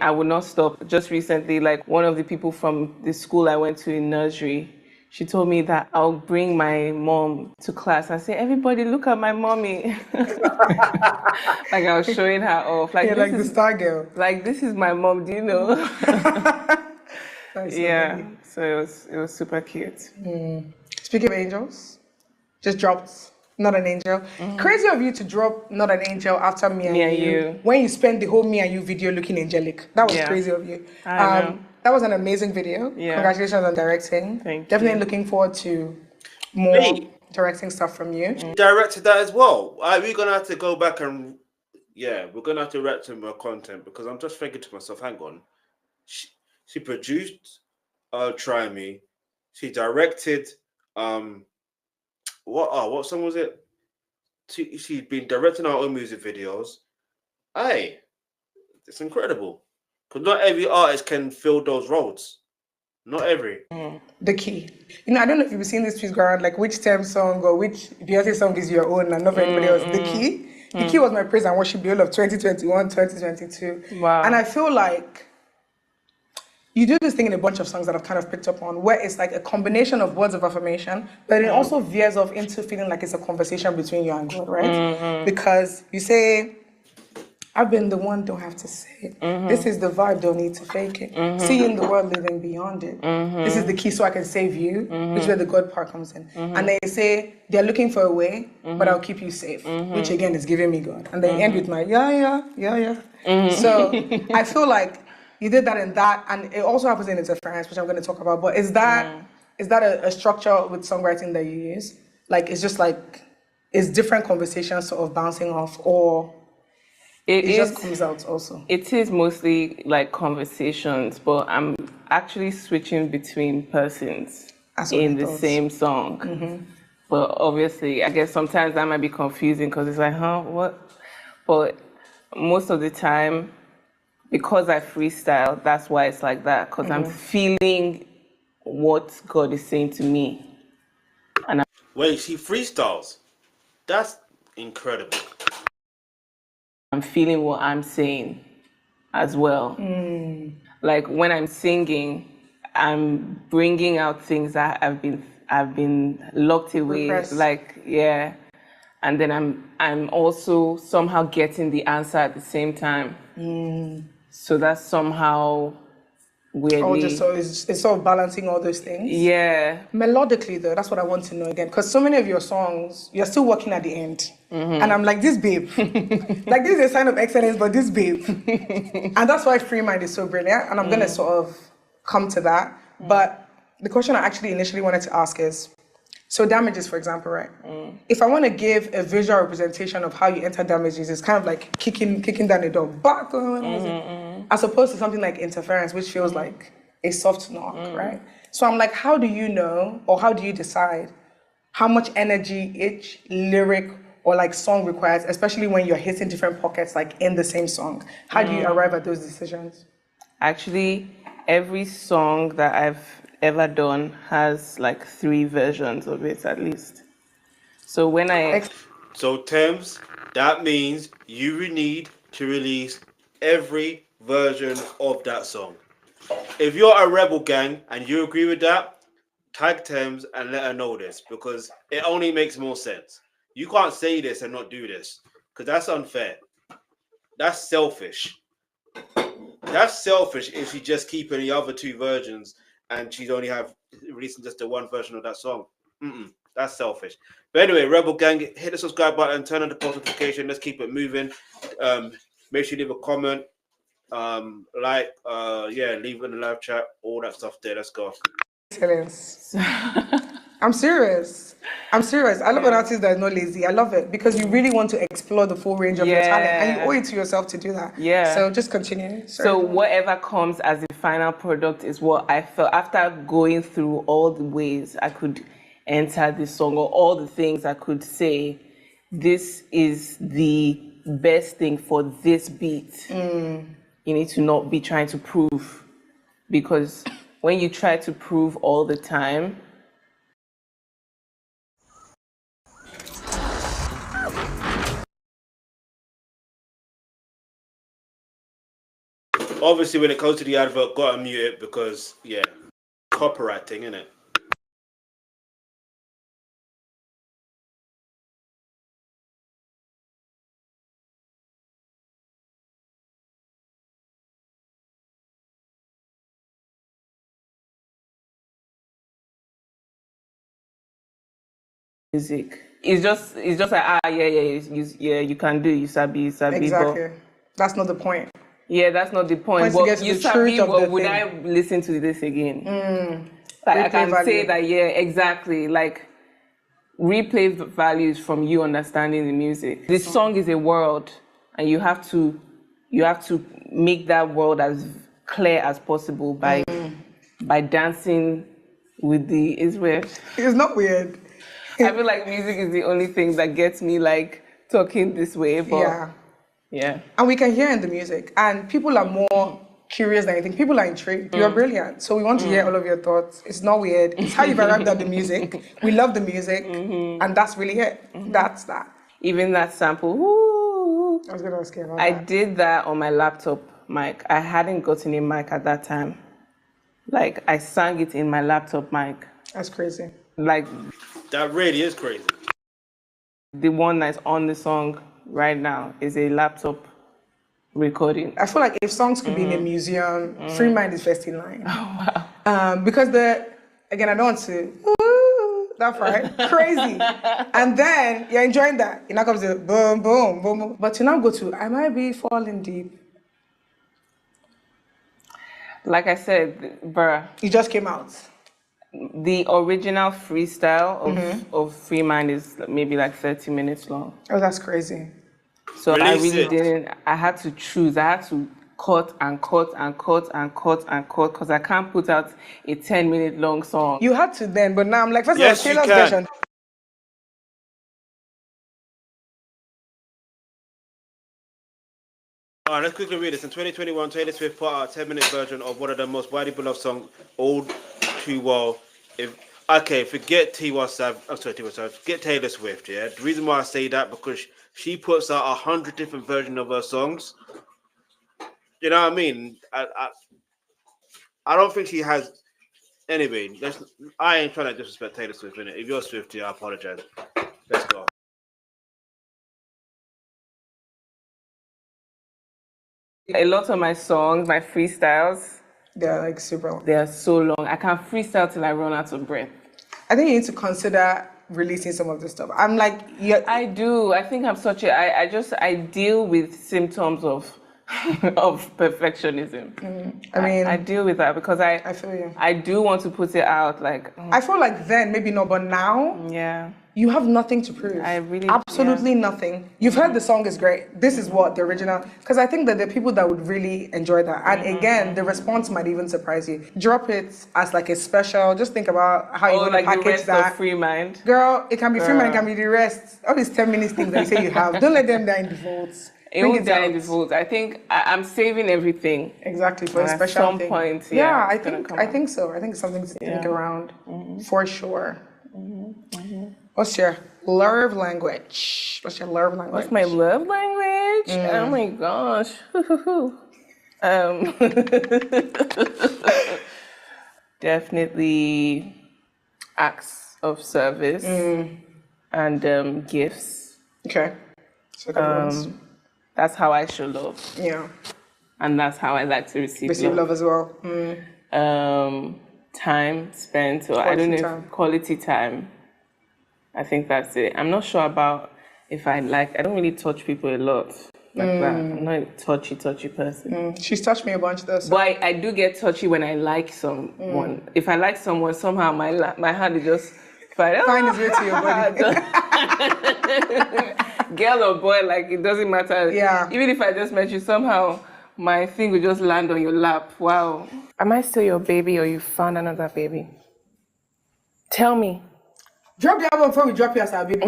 I would not stop. Just recently, like one of the people from the school I went to in nursery, she told me that I'll bring my mom to class and say, everybody look at my mommy. Like I was showing her off. Like, like the star girl. Like, this is my mom, do you know? Nice. Yeah, so it was super cute. Speaking of angels, just dropped Not an Angel. Crazy of you to drop Not an Angel after Me and You. When you spend the whole Me and You video looking angelic. That was crazy of you. I know. That was an amazing video. Yeah. Congratulations on directing. Thank Definitely you. looking forward to more directing stuff from you. Directed that as well. We're gonna have to go back and we're gonna have to react to more content because I'm just thinking to myself, hang on. She produced Try Me. She directed what song was it? She'd been directing her own music videos. Hey, it's incredible. Because not every artist can fill those roles. Not every. The key. You know, I don't know if you've seen this tweet go around, like which Tems song or which Beyonce song is your own and not for anybody else. The key. The key was my praise and worship the whole of 2021, 2022. Wow. And I feel like you do this thing in a bunch of songs that I've kind of picked up on, where it's like a combination of words of affirmation, but it also veers off into feeling like it's a conversation between you and God, right? Because you say, I've been the one, don't have to say it. This is the vibe, don't need to fake it. Seeing the world, living beyond it. This is the key so I can save you, which is where the God part comes in. And they say, they're looking for a way, but I'll keep you safe, which again is giving me God. And they end with my, yeah. So I feel like you did that in that, and it also happens in interference, which I'm going to talk about. But is that a structure with songwriting that you use? Like, it's just like, it's different conversations sort of bouncing off, or it just comes out also? It is mostly like conversations, but I'm actually switching between persons in the same song. But obviously, I guess sometimes that might be confusing because it's like, what? But most of the time, because I freestyle, that's why it's like that, because I'm feeling what God is saying to me. And Wait, she freestyles? That's incredible. I'm feeling what I'm saying as well. Like when I'm singing, I'm bringing out things that I've been locked away. Repressed. Like, yeah. And then I'm also somehow getting the answer at the same time. So that's somehow weirdly. So it's sort of balancing all those things. Yeah. Melodically, though, that's what I want to know again. Because so many of your songs, you're still working at the end. And I'm like, this babe. Like, this is a sign of excellence, but this babe. And that's why Free Mind is so brilliant. And I'm going to sort of come to that. But the question I actually initially wanted to ask is, so Damages, for example, right? If I want to give a visual representation of how you enter Damages, it's kind of like kicking down the door, back as opposed to something like Interference, which feels like a soft knock, right? So I'm like, how do you know, or how do you decide how much energy each lyric or like song requires, especially when you're hitting different pockets like in the same song? How do you arrive at those decisions? Actually, every song that I've ever done has like 3 versions of it at least. So when So Tems, that means you need to release every version of that song. If you're a rebel gang and you agree with that, tag Tems and let her know this, because it only makes more sense. You can't say this and not do this, because that's unfair. That's selfish. That's selfish if she just keeping the other 2 versions and she's only releasing just the 1 version of that song. That's selfish. But anyway, Rebel Gang, hit the subscribe button, turn on the post notification. Let's keep it moving. Make sure you leave a comment, leave in the live chat, all that stuff there. Let's go. Excellence. I'm serious. I love an artist that is not lazy. I love it because you really want to explore the full range of your talent, and you owe it to yourself to do that. Yeah. So just continue. So whatever comes as the final product is what I felt after going through all the ways I could enter this song, or all the things I could say, this is the best thing for this beat. You need to not be trying to prove, because when you try to prove all the time, obviously when it comes to the advert, gotta mute it because copywriting, innit? music. It's just like you can do, you sabi. Exactly. But that's not the point. Yeah, that's not the point. But you sabi, what would I listen to this again? Like I can say that, yeah, exactly. Like replay values from you understanding the music. This song is a world, and you have to make that world as clear as possible by dancing with the. It's weird. It's not weird. I feel like music is the only thing that gets me like talking this way. But yeah. And we can hear in the music, and people are more curious than anything. People are intrigued. You're brilliant. So we want to hear all of your thoughts. It's not weird. It's how you've arrived at the music. We love the music, and that's really it. That's that. Even that sample. I was going to ask you about I that. did that on my laptop mic. I hadn't gotten a mic at that time. Like, I sang it in my laptop mic. That's crazy. Like, that really is crazy. The one that's on the song right now is a laptop recording. I feel like if songs could be in a museum, Free Mind is first in line. Oh, wow. Because again, I don't want to, that's right, crazy. And then you're enjoying that. You now comes the boom, boom, boom, boom. But to now go to, I might be falling deep. Like I said, bruh. It just came out. The original freestyle of Free Mind is maybe like 30 minutes long. Oh, that's crazy. So I really didn't, I had to choose. I had to cut and cut and cut and cut and cut because I can't put out a 10-minute long song. You had to then, but now I'm like, first of all, Taylor's version. All right, let's quickly read this. In 2021, Taylor Swift put out a 10-minute version of one of the most widely beloved songs, All Too Well. Forget forget Taylor Swift, yeah? The reason why I say that, because she puts out 100 different versions of her songs. You know what I mean? I don't think she has... Anyway, I ain't trying to disrespect Taylor Swift, innit? If you're Swiftie, I apologize. Let's go. A lot of my songs, my freestyles, they're like super long. They are so long. I can freestyle till I run out of breath. I think you need to consider releasing some of this stuff. I'm like, yeah. I do. I think I'm such a. I deal with symptoms of perfectionism. I deal with that because I feel you. I do want to put it out. Like I feel like then maybe not, but now you have nothing to prove. I really absolutely nothing. You've heard the song is great. This is what the original. Because I think that there are people that would really enjoy that. And again, the response might even surprise you. Drop it as like a special. Just think about how you want to package the rest that. Of Free Mind. Girl, it can be Free Mind. It can be the rest. All these 10 minutes things that you say you have. Don't let them die in defaults. It won't die in default. I think I'm saving everything. Exactly, for a special at some point. I think so. I think it's something to think around for sure. What's your love language? What's my love language? Oh my gosh. Definitely acts of service and gifts. Okay. So that's how I show love. Yeah. And that's how I like to receive love as well. Time spent, or I don't know, quality time. I think that's it. I'm not sure about if I don't really touch people a lot like that. I'm not a touchy person. She's touched me a bunch though. So. But I do get touchy when I like someone. If I like someone, somehow my hand is just find its way to your body. Girl or boy, like it doesn't matter. Yeah. Even if I just met you, somehow my thing will just land on your lap. Wow. Am I still your baby or you found another baby? Tell me. Drop the album before we drop you as our baby.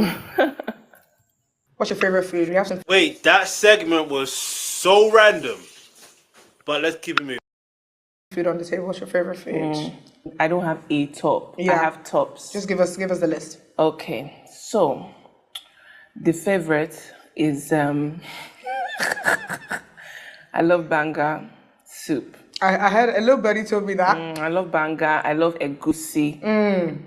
What's your favorite food? We have some. Wait, that segment was so random. But let's keep it moving. Food on the table. What's your favorite food? I don't have a top. Yeah. I have tops. Just give us the list. Okay. So the favorite is I love banga soup. I had a little buddy told me that. I love banga. I love egusi.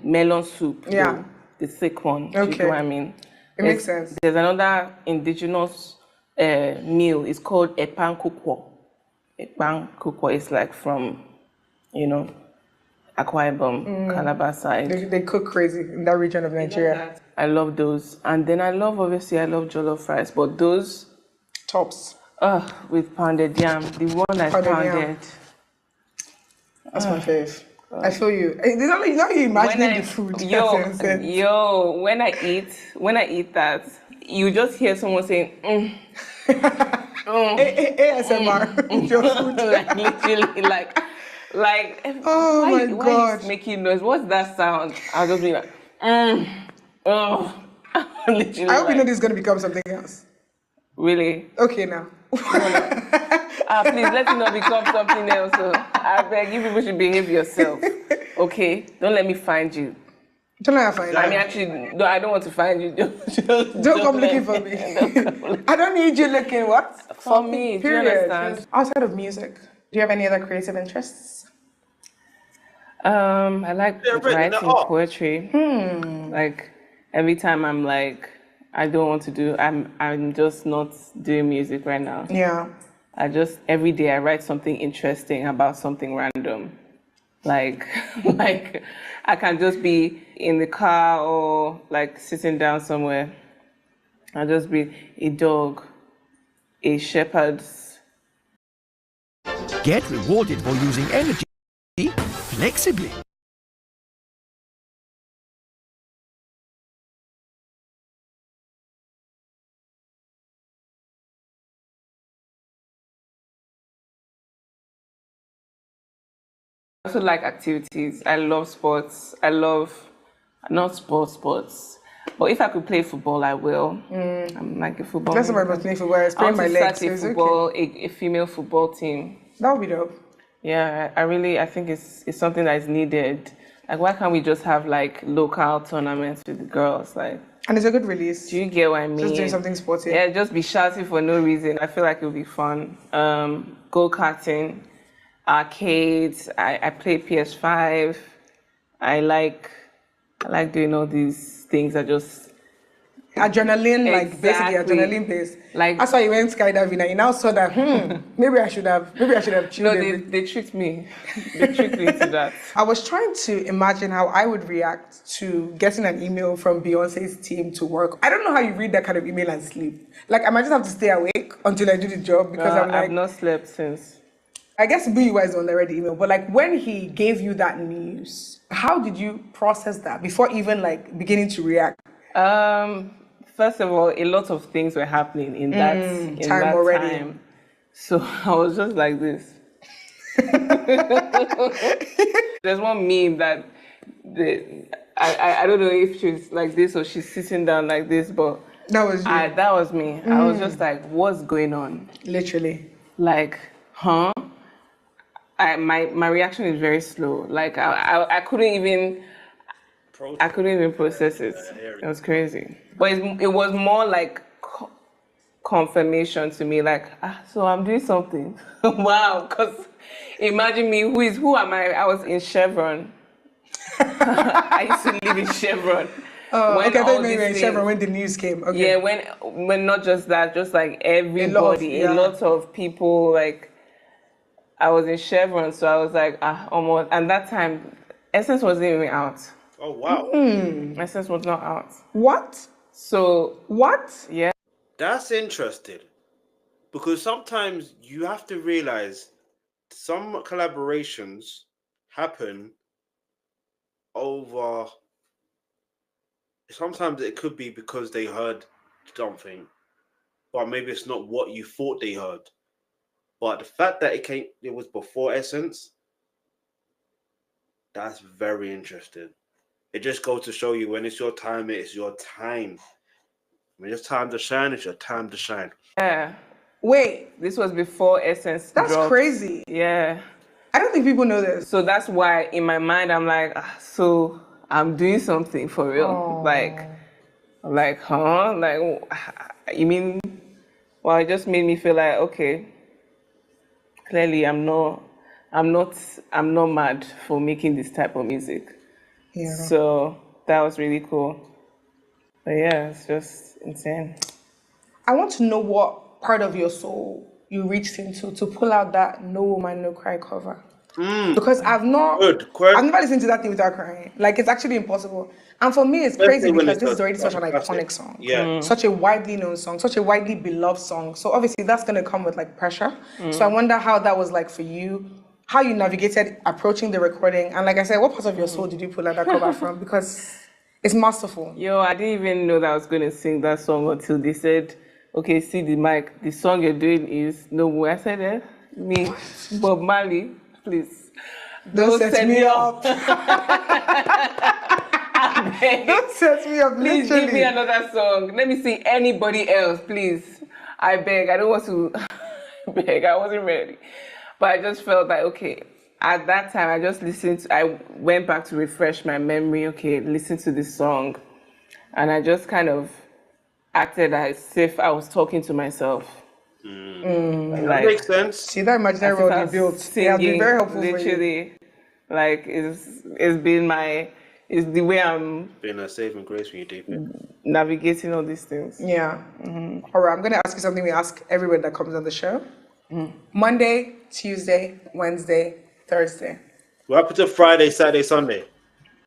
Melon soup. Yeah. The thick one. Okay. You know what I mean? It makes sense. There's another indigenous meal. It's called epan kukwo. Epan kukwo is like from, Akwa Ibom, Calabar side. They cook crazy in that region of Nigeria. I love those. And then I love jollof rice, but those Tops. with pounded yam, the one I Pounded yam. pounded. That's my fave. I feel you. Now you imagining the food. When I eat that, you just hear someone saying, ASMR. Your food. like literally, like. Oh my Why God. you making noise? What's that sound? I'll just be like, literally. I hope you know this is gonna become something else. Really? Okay, now. Please let it not become something else. I beg you, people should behave yourself. Okay? Don't let me find you. Don't let me find you. I mean, actually, no, I don't want to find you. Don't come looking for me. I don't need you looking what? For me, do you understand? Outside of music, do you have any other creative interests? I like writing poetry. Like, every time I'm like, I don't want to do, I'm just not doing music right now. Yeah. Every day I write something interesting about something random. Like I can just be in the car or like sitting down somewhere. I'll just be a dog, a shepherd. Get rewarded for using energy flexibly. I also like activities. I love sports. Not sports. But if I could play football, I will. I'm like a football. That's why I was playing football. I sprained my legs. A female football team. That would be dope. Yeah, I think it's something that is needed. Like, why can't we just have like local tournaments with the girls? Like, and it's a good release. Do you get what I mean? Just doing something sporty. Yeah, just be shouting for no reason. I feel like it would be fun. Go-karting, arcades. I play PS5. I like doing all these things that just adrenaline, like basically adrenaline based. Like that's why you went skydiving and you now saw that maybe I should have chilled. No, they tricked me. They tricked me into that. I was trying to imagine how I would react to getting an email from Beyonce's team to work. I don't know how you read that kind of email and sleep. Like I might just have to stay awake until I do the job because I've not slept since. I guess BUI is on the red email, but like when he gave you that news, how did you process that before even like beginning to react? First of all, a lot of things were happening in that time already. So I was just like this. There's one meme that I don't know if she's like this or she's sitting down like this, but that was you. That was me. I was just like, what's going on? Literally. Like, huh? My reaction is very slow. Like I couldn't even process it. It was crazy. But it was more like confirmation to me. Like, so I'm doing something. Wow. Because imagine me. Who am I? I was in Chevron. I used to live in Chevron. Okay, I thought you were in Chevron when the news came. Okay. Yeah, when not just that, just like everybody, a lot of people, like. I was in Chevron, so I was like, almost. And that time, Essence wasn't even out. Oh, wow. Essence was not out. What? So. What? Yeah. That's interesting. Because sometimes you have to realize some collaborations happen over. Sometimes it could be because they heard something, but maybe it's not what you thought they heard. But the fact that it was before Essence, that's very interesting. It just goes to show you when it's your time, it's your time. When it's time to shine, it's your time to shine. Yeah. Wait. This was before Essence That's dropped. crazy. Yeah. I don't think people know this. So that's why in my mind, I'm like, so I'm doing something for real. Aww. Like, huh? Like, you mean, well, it just made me feel like, okay. Clearly, I'm not mad for making this type of music. Yeah. So that was really cool. But yeah, it's just insane. I want to know what part of your soul you reached into to pull out that No Woman, No Cry cover. Because I've never listened to that thing without crying. Like, it's actually impossible. And for me, it's crazy because this is already such an iconic song. Yeah. Such a widely known song, such a widely beloved song. So obviously that's going to come with like pressure. So I wonder how that was like for you, how you navigated approaching the recording. And like I said, what part of your soul did you pull out that cover from? Because it's masterful. Yo, I didn't even know that I was going to sing that song until they said, okay, see the mic. The song you're doing is No Way. I said, me, Bob Marley, please. Don't set me up. Don't set me up, Please literally. give me another song. Let me see anybody else, please. I beg. I don't want to beg. I wasn't ready. But I just felt like, okay, at that time, I just I went back to refresh my memory. Okay, listen to this song. And I just kind of acted as if I was talking to myself. That makes sense. See that imaginary world you built. It has been very helpful literally, for you. Like it's been it's the way I'm been a saving grace when you deep it. Navigating all these things. Yeah. All right, I'm gonna ask you something we ask everybody that comes on the show. Monday, Tuesday, Wednesday, Thursday. What happened to Friday, Saturday, Sunday?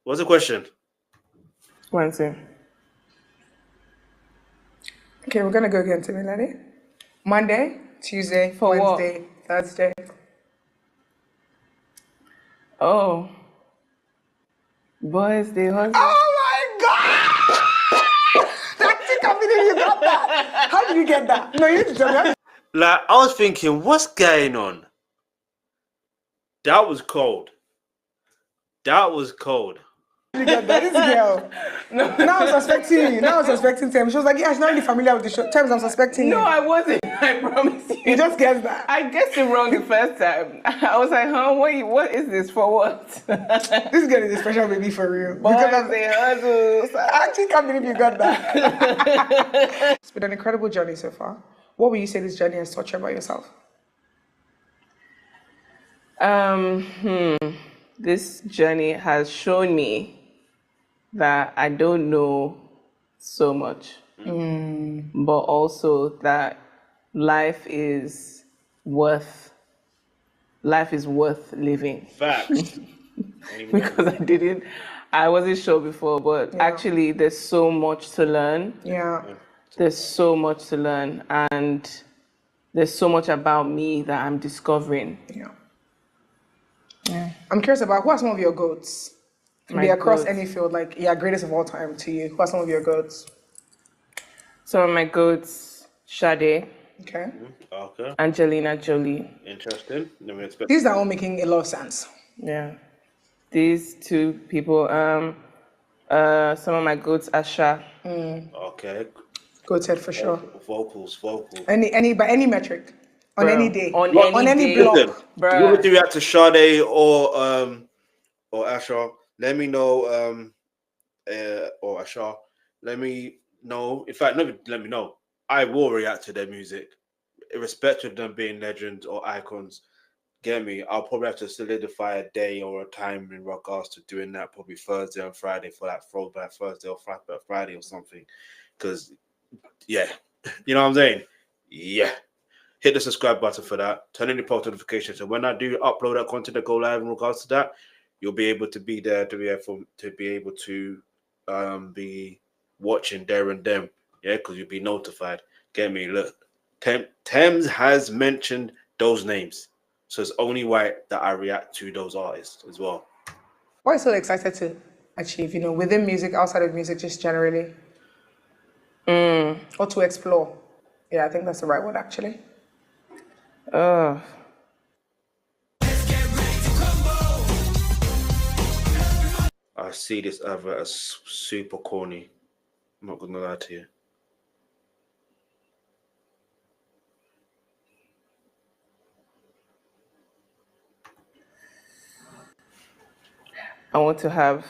What's the question? Wednesday. Okay, we're gonna go again to Milady. Monday, Tuesday, For Wednesday, Thursday. Oh. Boys, they hustle. Oh my God! I can't believe you got that. How did you get that? No, you need to tell me. Like, I was thinking, what's going on? That was cold. That was cold. You get that? This girl. Now I'm suspecting you. Now I'm suspecting Tems. She was like, yeah, she's not really familiar with the show. Tems, I'm suspecting you. No, I wasn't. I promise you. You just guessed that. I guessed it wrong the first time. I was like, what is this for what? This girl is a special baby for real. Boys, they hustle. I actually can't believe you got that. It's been an incredible journey so far. What would you say this journey has taught you about yourself? This journey has shown me that I don't know so much, but also that life is worth living. Facts. Because I wasn't sure before, but actually there's so much to learn. Yeah. There's so much to learn, and there's so much about me that I'm discovering. Yeah. I'm curious about who are some of your goats? Can be across any field, like, greatest of all time to you. Who are some of your goats? Some of my goats, Sade. Okay. Okay. Angelina Jolie. Interesting. These are all making a lot of sense. Yeah. These two people. Some of my goats, Asha. Okay. Goated for sure. Vocals. Any by any metric. On any day. On any block. Listen, you want to react to Sade or Asha? Let me know. Or Asha. Let me know. In fact, let me know. I will react to their music, irrespective of them being legends or icons. Get me? I'll probably have to solidify a day or a time in regards to doing that. Probably Thursday and Friday for that throwback Thursday or Friday or something. Because, yeah, you know what I'm saying? Yeah. Hit the subscribe button for that. Turn on your post notifications. So when I do upload that content that go live in regards to that, you'll be able to be there to be able to be watching there and then. Yeah, because you'll be notified. Get me? Look, Tems has mentioned those names, so it's only right that I react to those artists as well. What are you so excited to achieve? Within music, outside of music, just generally, or to explore? Yeah, I think that's the right word actually. I see this advert as super corny. I'm not gonna lie to you. I want to have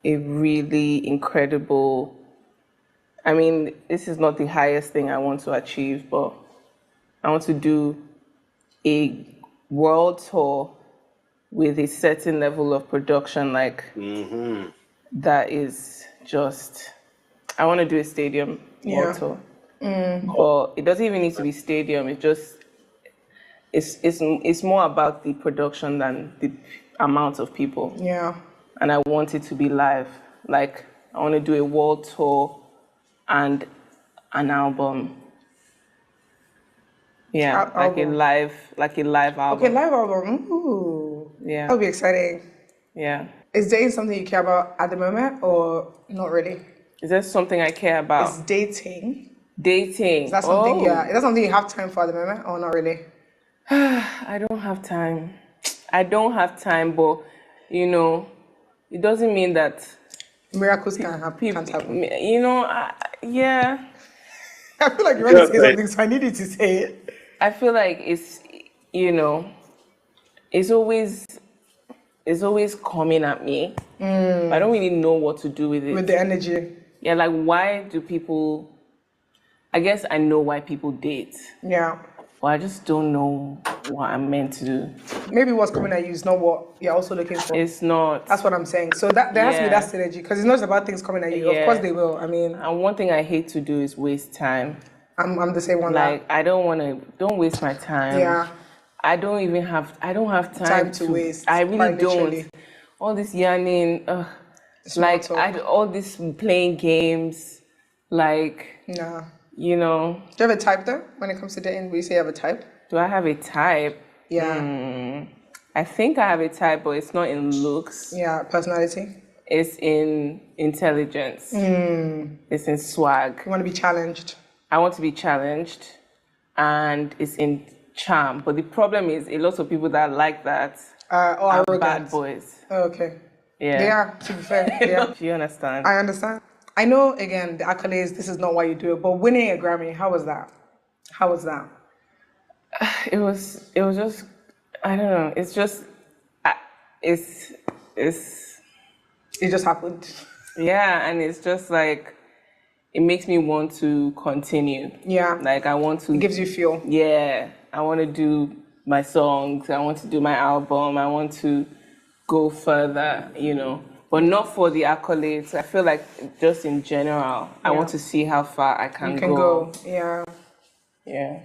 a really incredible, this is not the highest thing I want to achieve, but I want to do a world tour with a certain level of production, that is just, I want to do a stadium world tour. But it doesn't even need to be stadium. It's just it's more about the production than the amount of people. Yeah. And I want it to be live. Like, I want to do a world tour and an album. Yeah, like a live album. Okay, live album. Ooh. Yeah. That'll be exciting. Yeah. Is dating something you care about at the moment or not really? Is that something I care about? Is dating. Dating. Is that something, yeah. Is that something you have time for at the moment or not really? I don't have time. But, you know, it doesn't mean that miracles can't happen. You know, yeah. I feel like you want to say something, so I need you to say it. I feel like it's, you know, it's always coming at me. I don't really know what to do with it. With the energy. Yeah, like why do people, I guess I know why people date. Yeah. But I just don't know what I'm meant to do. Maybe what's coming at you is not what you're also looking for. It's not. That's what I'm saying. So that there has to be that synergy, because it's not about things coming at you. Of course they will. I mean. And one thing I hate to do is waste time. I'm the same one. Like I don't waste my time. Yeah. I don't have time to waste. I really don't. Literally. All this yarning, like all this playing games, like. Nah. You know. Do you have a type though? When it comes to dating, we say you have a type. Do I have a type? Yeah. I think I have a type, but it's not in looks. Yeah, personality. It's in intelligence. It's in swag. You want to be challenged. I want to be challenged, and it's in charm. But the problem is, a lot of people that like that are bad boys. Oh, okay. Yeah. They are, to be fair. Yeah. Do you understand? I understand. I know, again, the accolades, this is not why you do it, but winning a Grammy, how was that? How was that? It was just, I don't know. It's just, it just happened. Yeah, and it's just like, it makes me want to continue. Yeah. Like I want to. It gives you fuel. Yeah. I want to do my songs. I want to do my album. I want to go further, you know. But not for the accolades. I feel like just in general, I want to see how far I can go. You can go. Yeah. Yeah.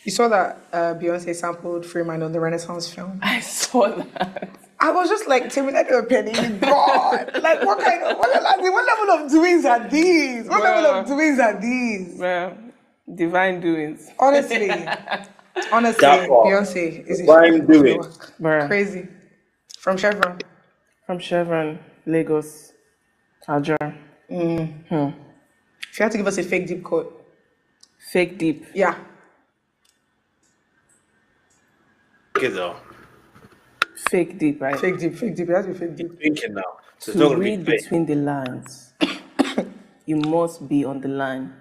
You saw that Beyonce sampled Free Mind on the Renaissance film? I saw that. I was just like, Timmy, like a penny, God. Like, what level of doings are these? What level of doings are these? Well, divine doings. Honestly, Beyonce is divine doings. Crazy. From Chevron. From Chevron, Lagos, Aja. If you had to give us a fake deep quote. Fake deep? Yeah. Fake deep, right? Fake deep. It has to be fake deep. Thinking now. So to read between the lines, you must be on the line.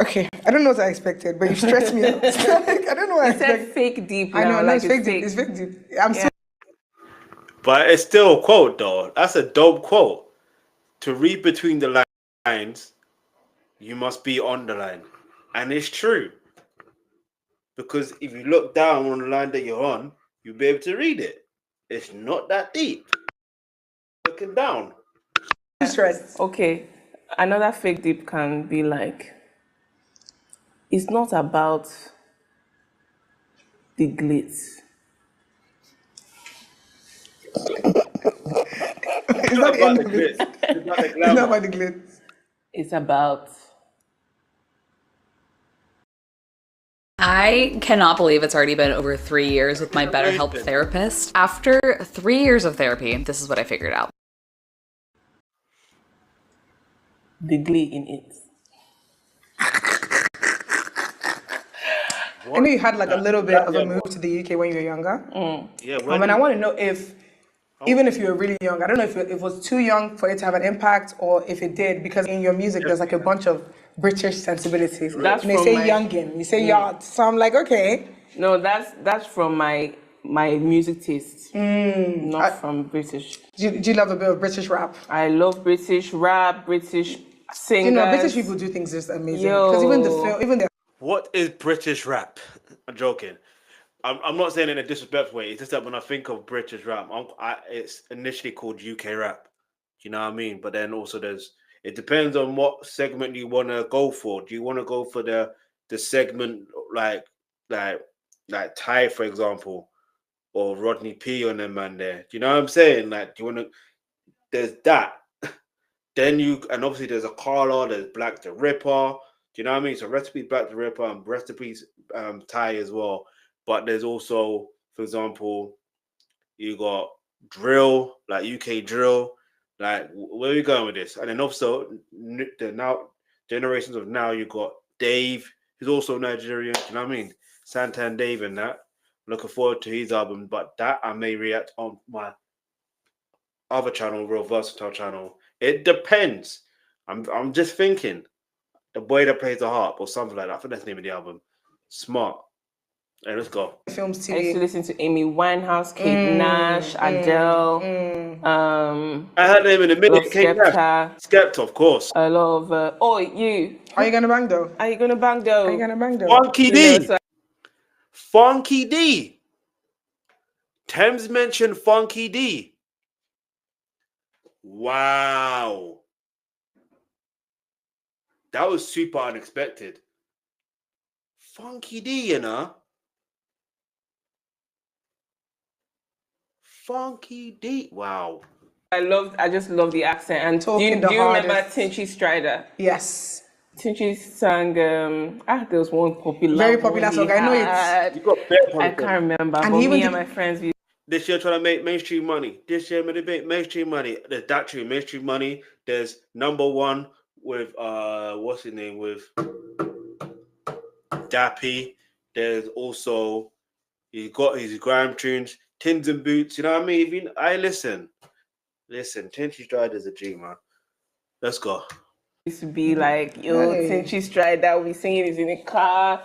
Okay, I don't know what I expected, but you stressed me out. I don't know what I expected. You said fake deep. I know, like it's fake deep. It's fake deep. But it's still a quote, though. That's a dope quote. To read between the lines, you must be on the line. And it's true. Because if you look down on the line that you're on, you'll be able to read it. It's not that deep. Looking down. Stressed. Okay. Another fake deep can be like, it's not about the glitz. It's not about the glitz. It's not about the glitz. It's about... I cannot believe it's already been over 3 years with my BetterHelp therapist. After 3 years of therapy, this is what I figured out. The glee in it. I know you had like a little bit of a move to the UK when you were younger. Yeah. And I want to know if, even if you were really young, I don't know if it was too young for it to have an impact or if it did, because in your music there's like a bunch of British sensibilities. That's and they say youngin, you say yacht. So I'm like, okay. No, that's from my music taste, not from British. Do you love a bit of British rap? I love British rap, British singers. You know, British people do things just amazing. Because even the film, even the... What is British rap? I'm joking. I'm not saying in a disrespectful way. It's just that when I think of British rap, it's initially called UK rap. You know what I mean? But then also it depends on what segment you want to go for. Do you want to go for the segment like Ty, for example, or Rodney P on them man there. Do you know what I'm saying? Like, do you want to? There's that. Then and obviously there's a Carla, there's Black the Ripper. Do you know what I mean? So recipe Black the Ripper and recipe Ty as well. But there's also, for example, you got drill, like UK drill. Like, where are we going with this? And then also the now generations of now, you got Dave, who's also Nigerian. Do you know what I mean? Santan Dave and that. Looking forward to his album, but that I may react on my other channel, Real Versatile channel. It depends. I'm just thinking. The Boy That Plays the Harp or something like that. I think that's the name of the album. Smart. Hey, let's go. Films I used to TV. listen to Amy Winehouse, Kate Nash, Adele. I had them in a minute. Kate Nash. Skepta, of course. A lot of you. Are you gonna bang though? Are you gonna bang though? Are you gonna bang though? Funky D. Funky D. Tems mentioned Funky D. Wow. That was super unexpected. Funky D, you know? Funky D. Wow. I just love the accent. And do you remember Tinchy Strider? Yes. Tinchy sang, there was one popular. Very popular song. I know it. You got I can't remember. And but even me and my friends, this year trying to make mainstream money. This year going to make mainstream money. There's that true mainstream money. There's number one with what's his name, with Dappy. There's also he's got his grime tunes, Tins and Boots. You know what I mean? Even I listen, Tinchy Strider's a G, man. Let's go. Used to be like, Tinchy Strider, we singing it in the car.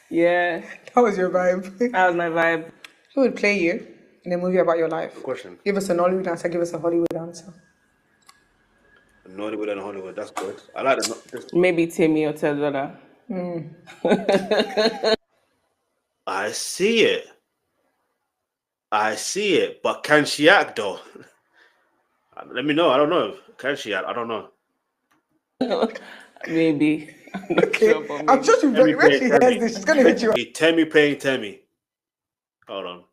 Yeah. That was your vibe. That was my vibe. Who would play you in a movie about your life? Good question. Give us a Nollywood answer, give us a Hollywood answer. Nollywood and Hollywood, that's good. I like that. Maybe Timmy or Teldona. I see it. But can she act though? Let me know. I don't know. Can she act? I don't know. Maybe. I'm not Okay. sure, but maybe. I'm sure when she hears this, she's gonna hit you up. Temmie playing Temmie. Hold on.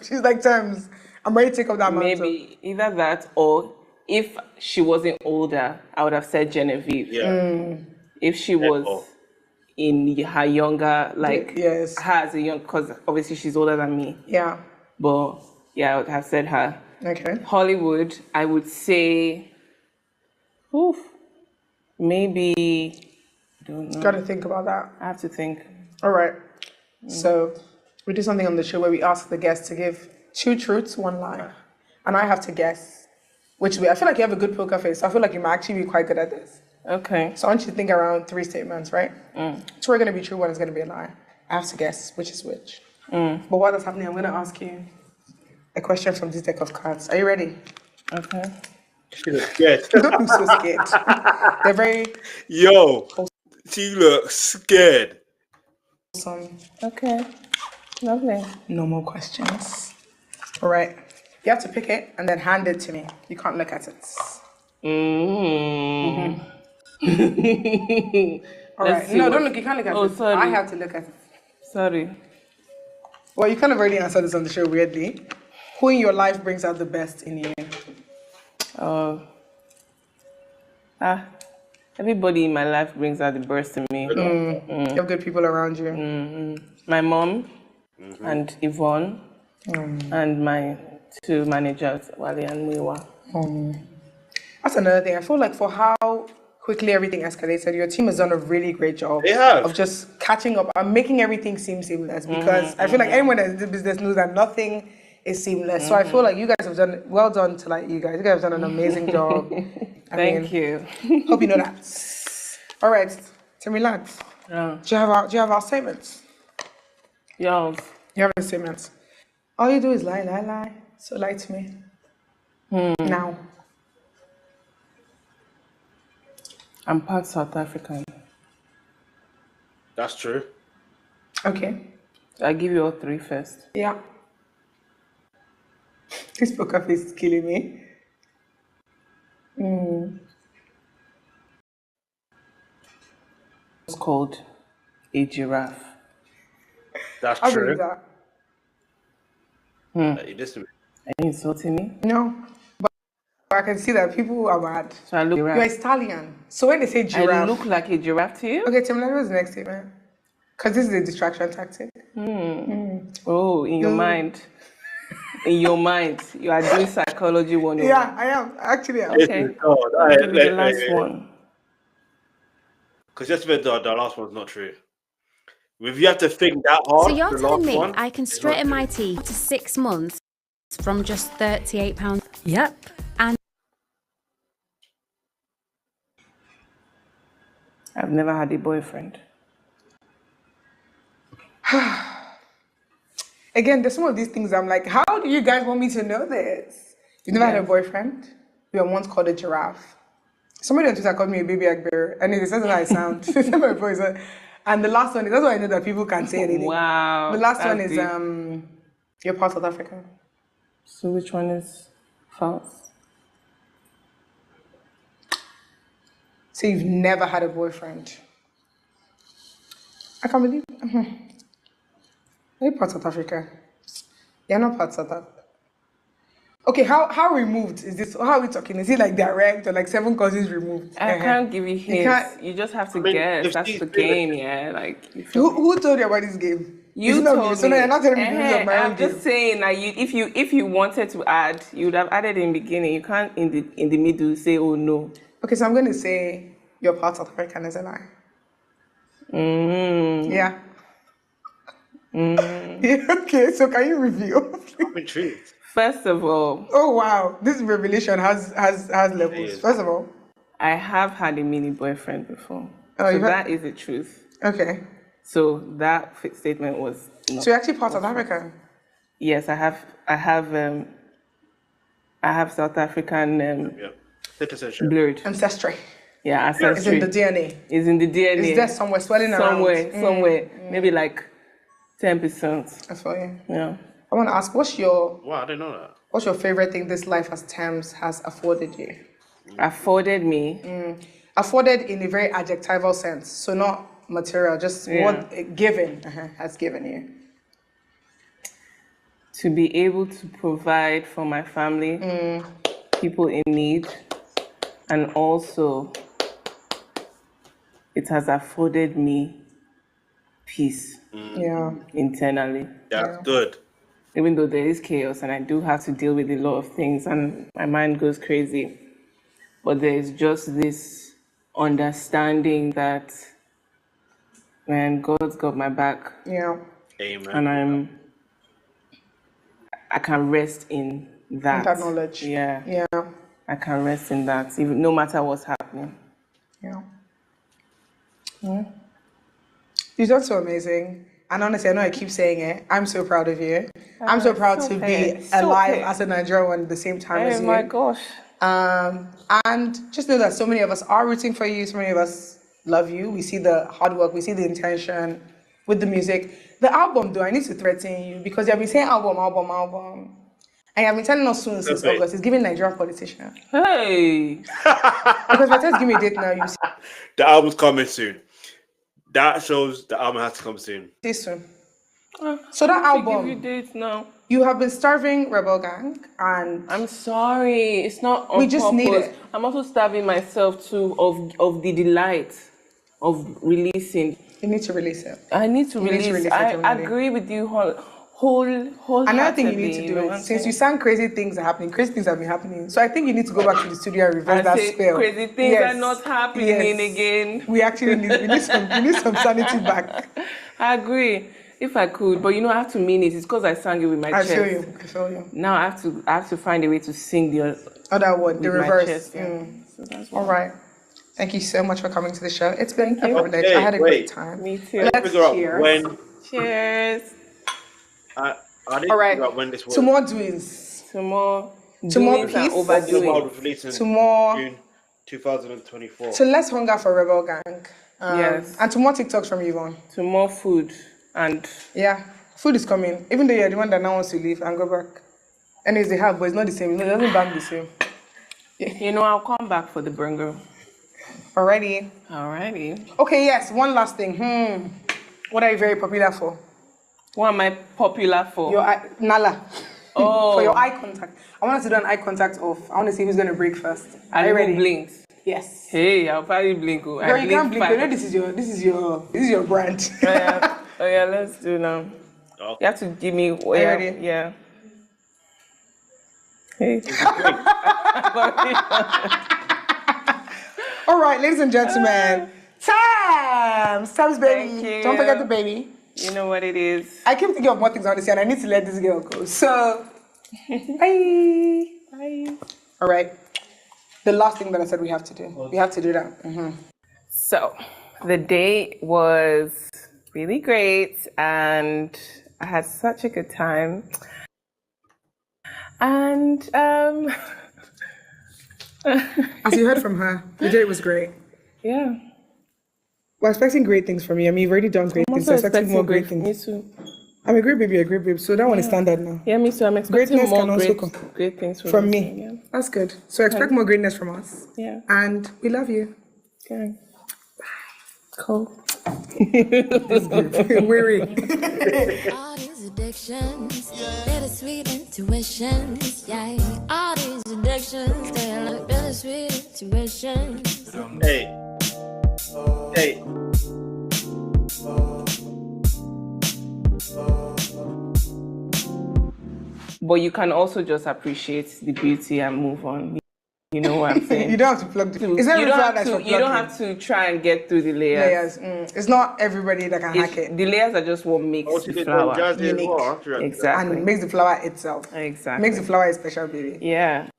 She's like, Tems, I'm ready to take up that mantle. Maybe either that, or if she wasn't older, I would have said Genevieve. Yeah. If she was in her younger, like, yes, her as a young, because obviously she's older than me. Yeah. But yeah, I would have said her. Okay. Hollywood, I would say, maybe, I don't know. Gotta think about that. I have to think. All right. So we do something on the show where we ask the guests to give 2 truths, 1 lie. And I have to guess which way. I feel like you have a good poker face, so I feel like you might actually be quite good at this. Okay. So I want you to think around 3 statements, right? 2 are going to be true, 1 is going to be a lie. I have to guess which is which. But while that's happening, I'm going to ask you a question from this deck of cards. Are you ready? Okay. She looks scared. Don't be so scared. They're very... Yo, she looks scared. Awesome. Okay. Lovely. No more questions. All right. You have to pick it and then hand it to me. You can't look at it. All right. No, don't look. You can't look at it. Sorry. I have to look at it. Sorry. Well, you kind of already answered this on the show weirdly. Who in your life brings out the best in you? Everybody in my life brings out the best in me. You have good people around you. My mom and Yvonne and my 2 managers, Wale and Miwa. That's another thing. I feel like for how quickly everything escalated, your team has done a really great job of just catching up and making everything seem seamless, because I feel like anyone that's in the business knows that nothing is seamless. So I feel like you guys have done, well done to like you guys. You guys have done an amazing job. Thank you. Hope you know that. All right, tell me, lads. Yeah. Do you have our statements? Yours. You have a statement. All you do is lie, lie, lie. So lie to me. Now. I'm part South African. That's true. Okay. I'll give you all 3 first. Yeah. This poker face is killing me. It's called a giraffe. That's I true. believe that. You listen to me. Are you insulting me? No. But I can see that people are mad. So I look You're giraffe. Italian. So when they say giraffe. I look like a giraffe to you? Okay, Tim, what's the next statement? Because this is a distraction tactic. Oh, in your mind. In your mind. You are doing psychology 101. Yeah, I am. Actually, I am. Okay. I'll give you the last one. Because just the last one's not true. If you have to think that hard, So you're the telling last me one, I can it's not straighten my true. teeth to 6 months from just £38? Yep. And I've never had a boyfriend. Again, there's some of these things I'm like, how do you guys want me to know this? You never had a boyfriend? You were once called a giraffe. Somebody on Twitter called me a baby egg bearer, and it says how I sound. It's not my voice. And the last one is, that's why I know that people can't say anything. Wow. The last one is, deep. you're part South Africa. So which one is false? So you've never had a boyfriend. I can't believe You're part South Africa. You're not part South Africa. Okay, how removed is this? How are we talking? Is it like direct or like 7 cousins removed? I can't give you hints. You just have to guess. That's the game, yeah. Like who told you about this game? You not told me. So now you're not telling me the rules of my own I'm game. just saying that if you wanted to add, you would have added in the beginning. You can't in the middle say, oh no. Okay, so I'm going to say you're part South African as a lie. Yeah. Okay, so can you reveal? I'm intrigued. First of all, oh wow, this revelation has levels. First of all, I have had a mini boyfriend before. Oh, so that is the truth. Okay. So that statement was not. So you're actually part South African? Yes, I have South African citizenship. Blood. Ancestry. Yeah, ancestry. It's in the DNA. It's in the DNA. Is there somewhere swelling around? Somewhere. Maybe like 10%. That's for you. Yeah. I want to ask, what's your... Wow, I didn't know that. What's your favorite thing this life as Tems has afforded you? Afforded me? Afforded in a very adjectival sense. So not material, just what given has given you. To be able to provide for my family, people in need, and also it has afforded me peace internally. That's good. Even though there is chaos and I do have to deal with a lot of things and my mind goes crazy, but there is just this understanding that, man, God's got my back. Yeah. Amen. And I can rest in that. In that knowledge. Yeah. Yeah. I can rest in that, even no matter what's happening. Yeah. You've done so amazing. And honestly, I know I keep saying it. I'm so proud of you. I'm so proud to be alive as a Nigerian at the same time as you. Oh my gosh. And just know that so many of us are rooting for you. So many of us love you. We see the hard work. We see the intention with the music. The album, though, I need to threaten you because you've been saying album. And you've been telling us soon since August. It's giving Nigerian politician. Hey. Because by the time give me a date now, you see. The album's coming soon. That shows the album has to come soon. This soon. So that album. Give you dates now. You have been starving Rebel Gang, and I'm sorry, it's not on we just purpose. need it. I'm also starving myself too of the delight of releasing. You need to release it. I need to release it. I agree with you wholeheartedly. Another thing you need to do is, since you sang crazy things are happening, crazy things have been happening. So I think you need to go back to the studio and reverse that spell. Crazy things are not happening again. We actually need some sanity back. I agree. If I could, but I have to mean it. It's because I sang it with my chest. I feel you. Now I have to find a way to sing the other one, the reverse. So that's all right. Thank you so much for coming to the show. It's been a privilege. I had a great time. Me too. Let's cheers. Cheers. I didn't figure out when this was. Two more doings. Two more peace. Overdoing. Two more. June 2024. So let's hunger for Rebel Gang. Yes. And two more TikToks from Yvonne. Two more food. And food is coming. Even though you're the one that now wants to leave and go back. And it's the help, but it's not the same. It doesn't bank the same. I'll come back for the burger. Alrighty. Alrighty. Okay, yes. One last thing. What are you very popular for? What am I popular for? Your eye, Nala. Oh. For your eye contact. I want us to do an eye contact off. I want to see who's going to break first. Are you And ready? who blinks? Yes. Hey, I'll probably blink. Girl, you can't blink. You know this is your brand. Oh yeah, let's do now. Okay. You have to give me. Are you ready? Yeah. Hey. All right, ladies and gentlemen. Tems, baby. Thank you. Don't forget the baby. You know what it is. I keep thinking of more things I want to say, and I need to let this girl go. So, bye. Bye. All right. The last thing that I said we have to do. We have to do that. So, the day was really great, and I had such a good time. And as you heard from her, the day was great. Yeah. We're expecting great things from you. I mean, you've already done great things. So expecting more great things. Me too. I'm a great babe. So that one is standard now. Yeah, me too. I'm expecting Greatness more can also great things from me. Yeah. That's good. So expect more greatness from us. Yeah. And we love you. Okay. Cool. Weary. All these addictions, bittersweet intuitions, yeah. All these addictions, they're like bittersweet intuitions. Hey. But you can also just appreciate the beauty and move on. You know what I'm saying? You don't have to plug the You don't have to try and get through the layers. It's not everybody that can hack it. The layers are just what makes the flower unique. Exactly. And makes the flower itself. Exactly. Makes the flower a special beauty. Yeah.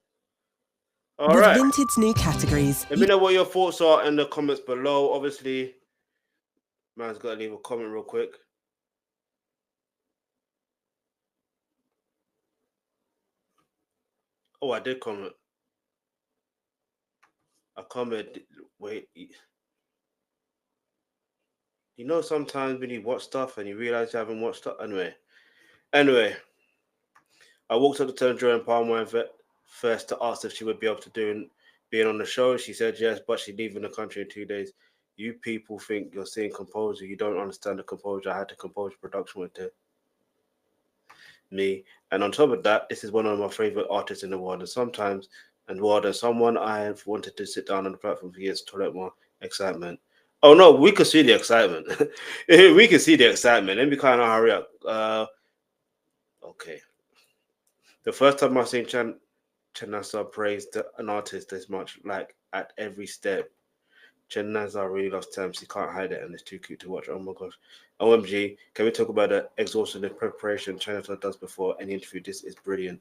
All right. Vintage new categories. Let me know what your thoughts are in the comments below. Obviously, man's got to leave a comment real quick. Oh, I did comment. I commented. Wait. You know, sometimes when you watch stuff and you realize you haven't watched stuff. Anyway, I walked up to Nigerian Palm Wine first to ask if she would be able to being on the show. She said yes, but she's leaving the country in 2 days. You people think you're seeing composure. You don't understand the composure. I had to compose production with it. Me. And on top of that, this is one of my favorite artists in the world. And someone I have wanted to sit down on the platform for years to tolerate more excitement. Oh no, we could see the excitement. We can see the excitement. Let me kind of hurry up. Okay. The first time I've seen Chinasa praise an artist this much, like at every step. Chinasa really loves Tems. He can't hide it, and it's too cute to watch. Oh my gosh. OMG, can we talk about the exhaustive preparation Chinasa does before any interview? This is brilliant.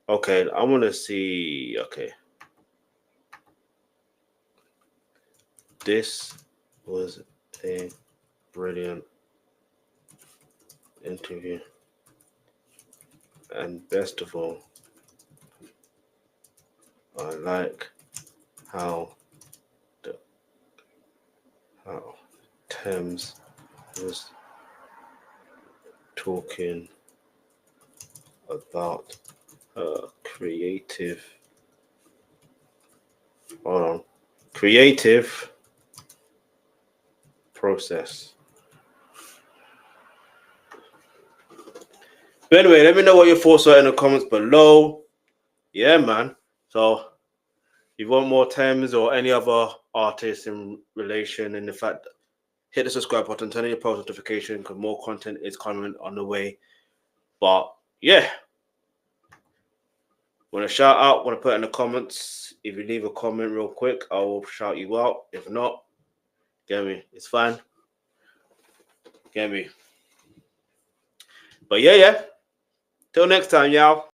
Okay, I want to see. Okay. This was a brilliant interview. And best of all, I like how Tems was talking about creative process. But anyway, let me know what your thoughts are in the comments below. Yeah, man. So if you want more Tems or any other artists in relation, and the fact, hit the subscribe button, turn on your post notification because more content is coming on the way. But yeah, want to shout out, want to put in the comments. If you leave a comment real quick, I will shout you out. If not, get me, it's fine. Get me. But yeah. Till next time, y'all.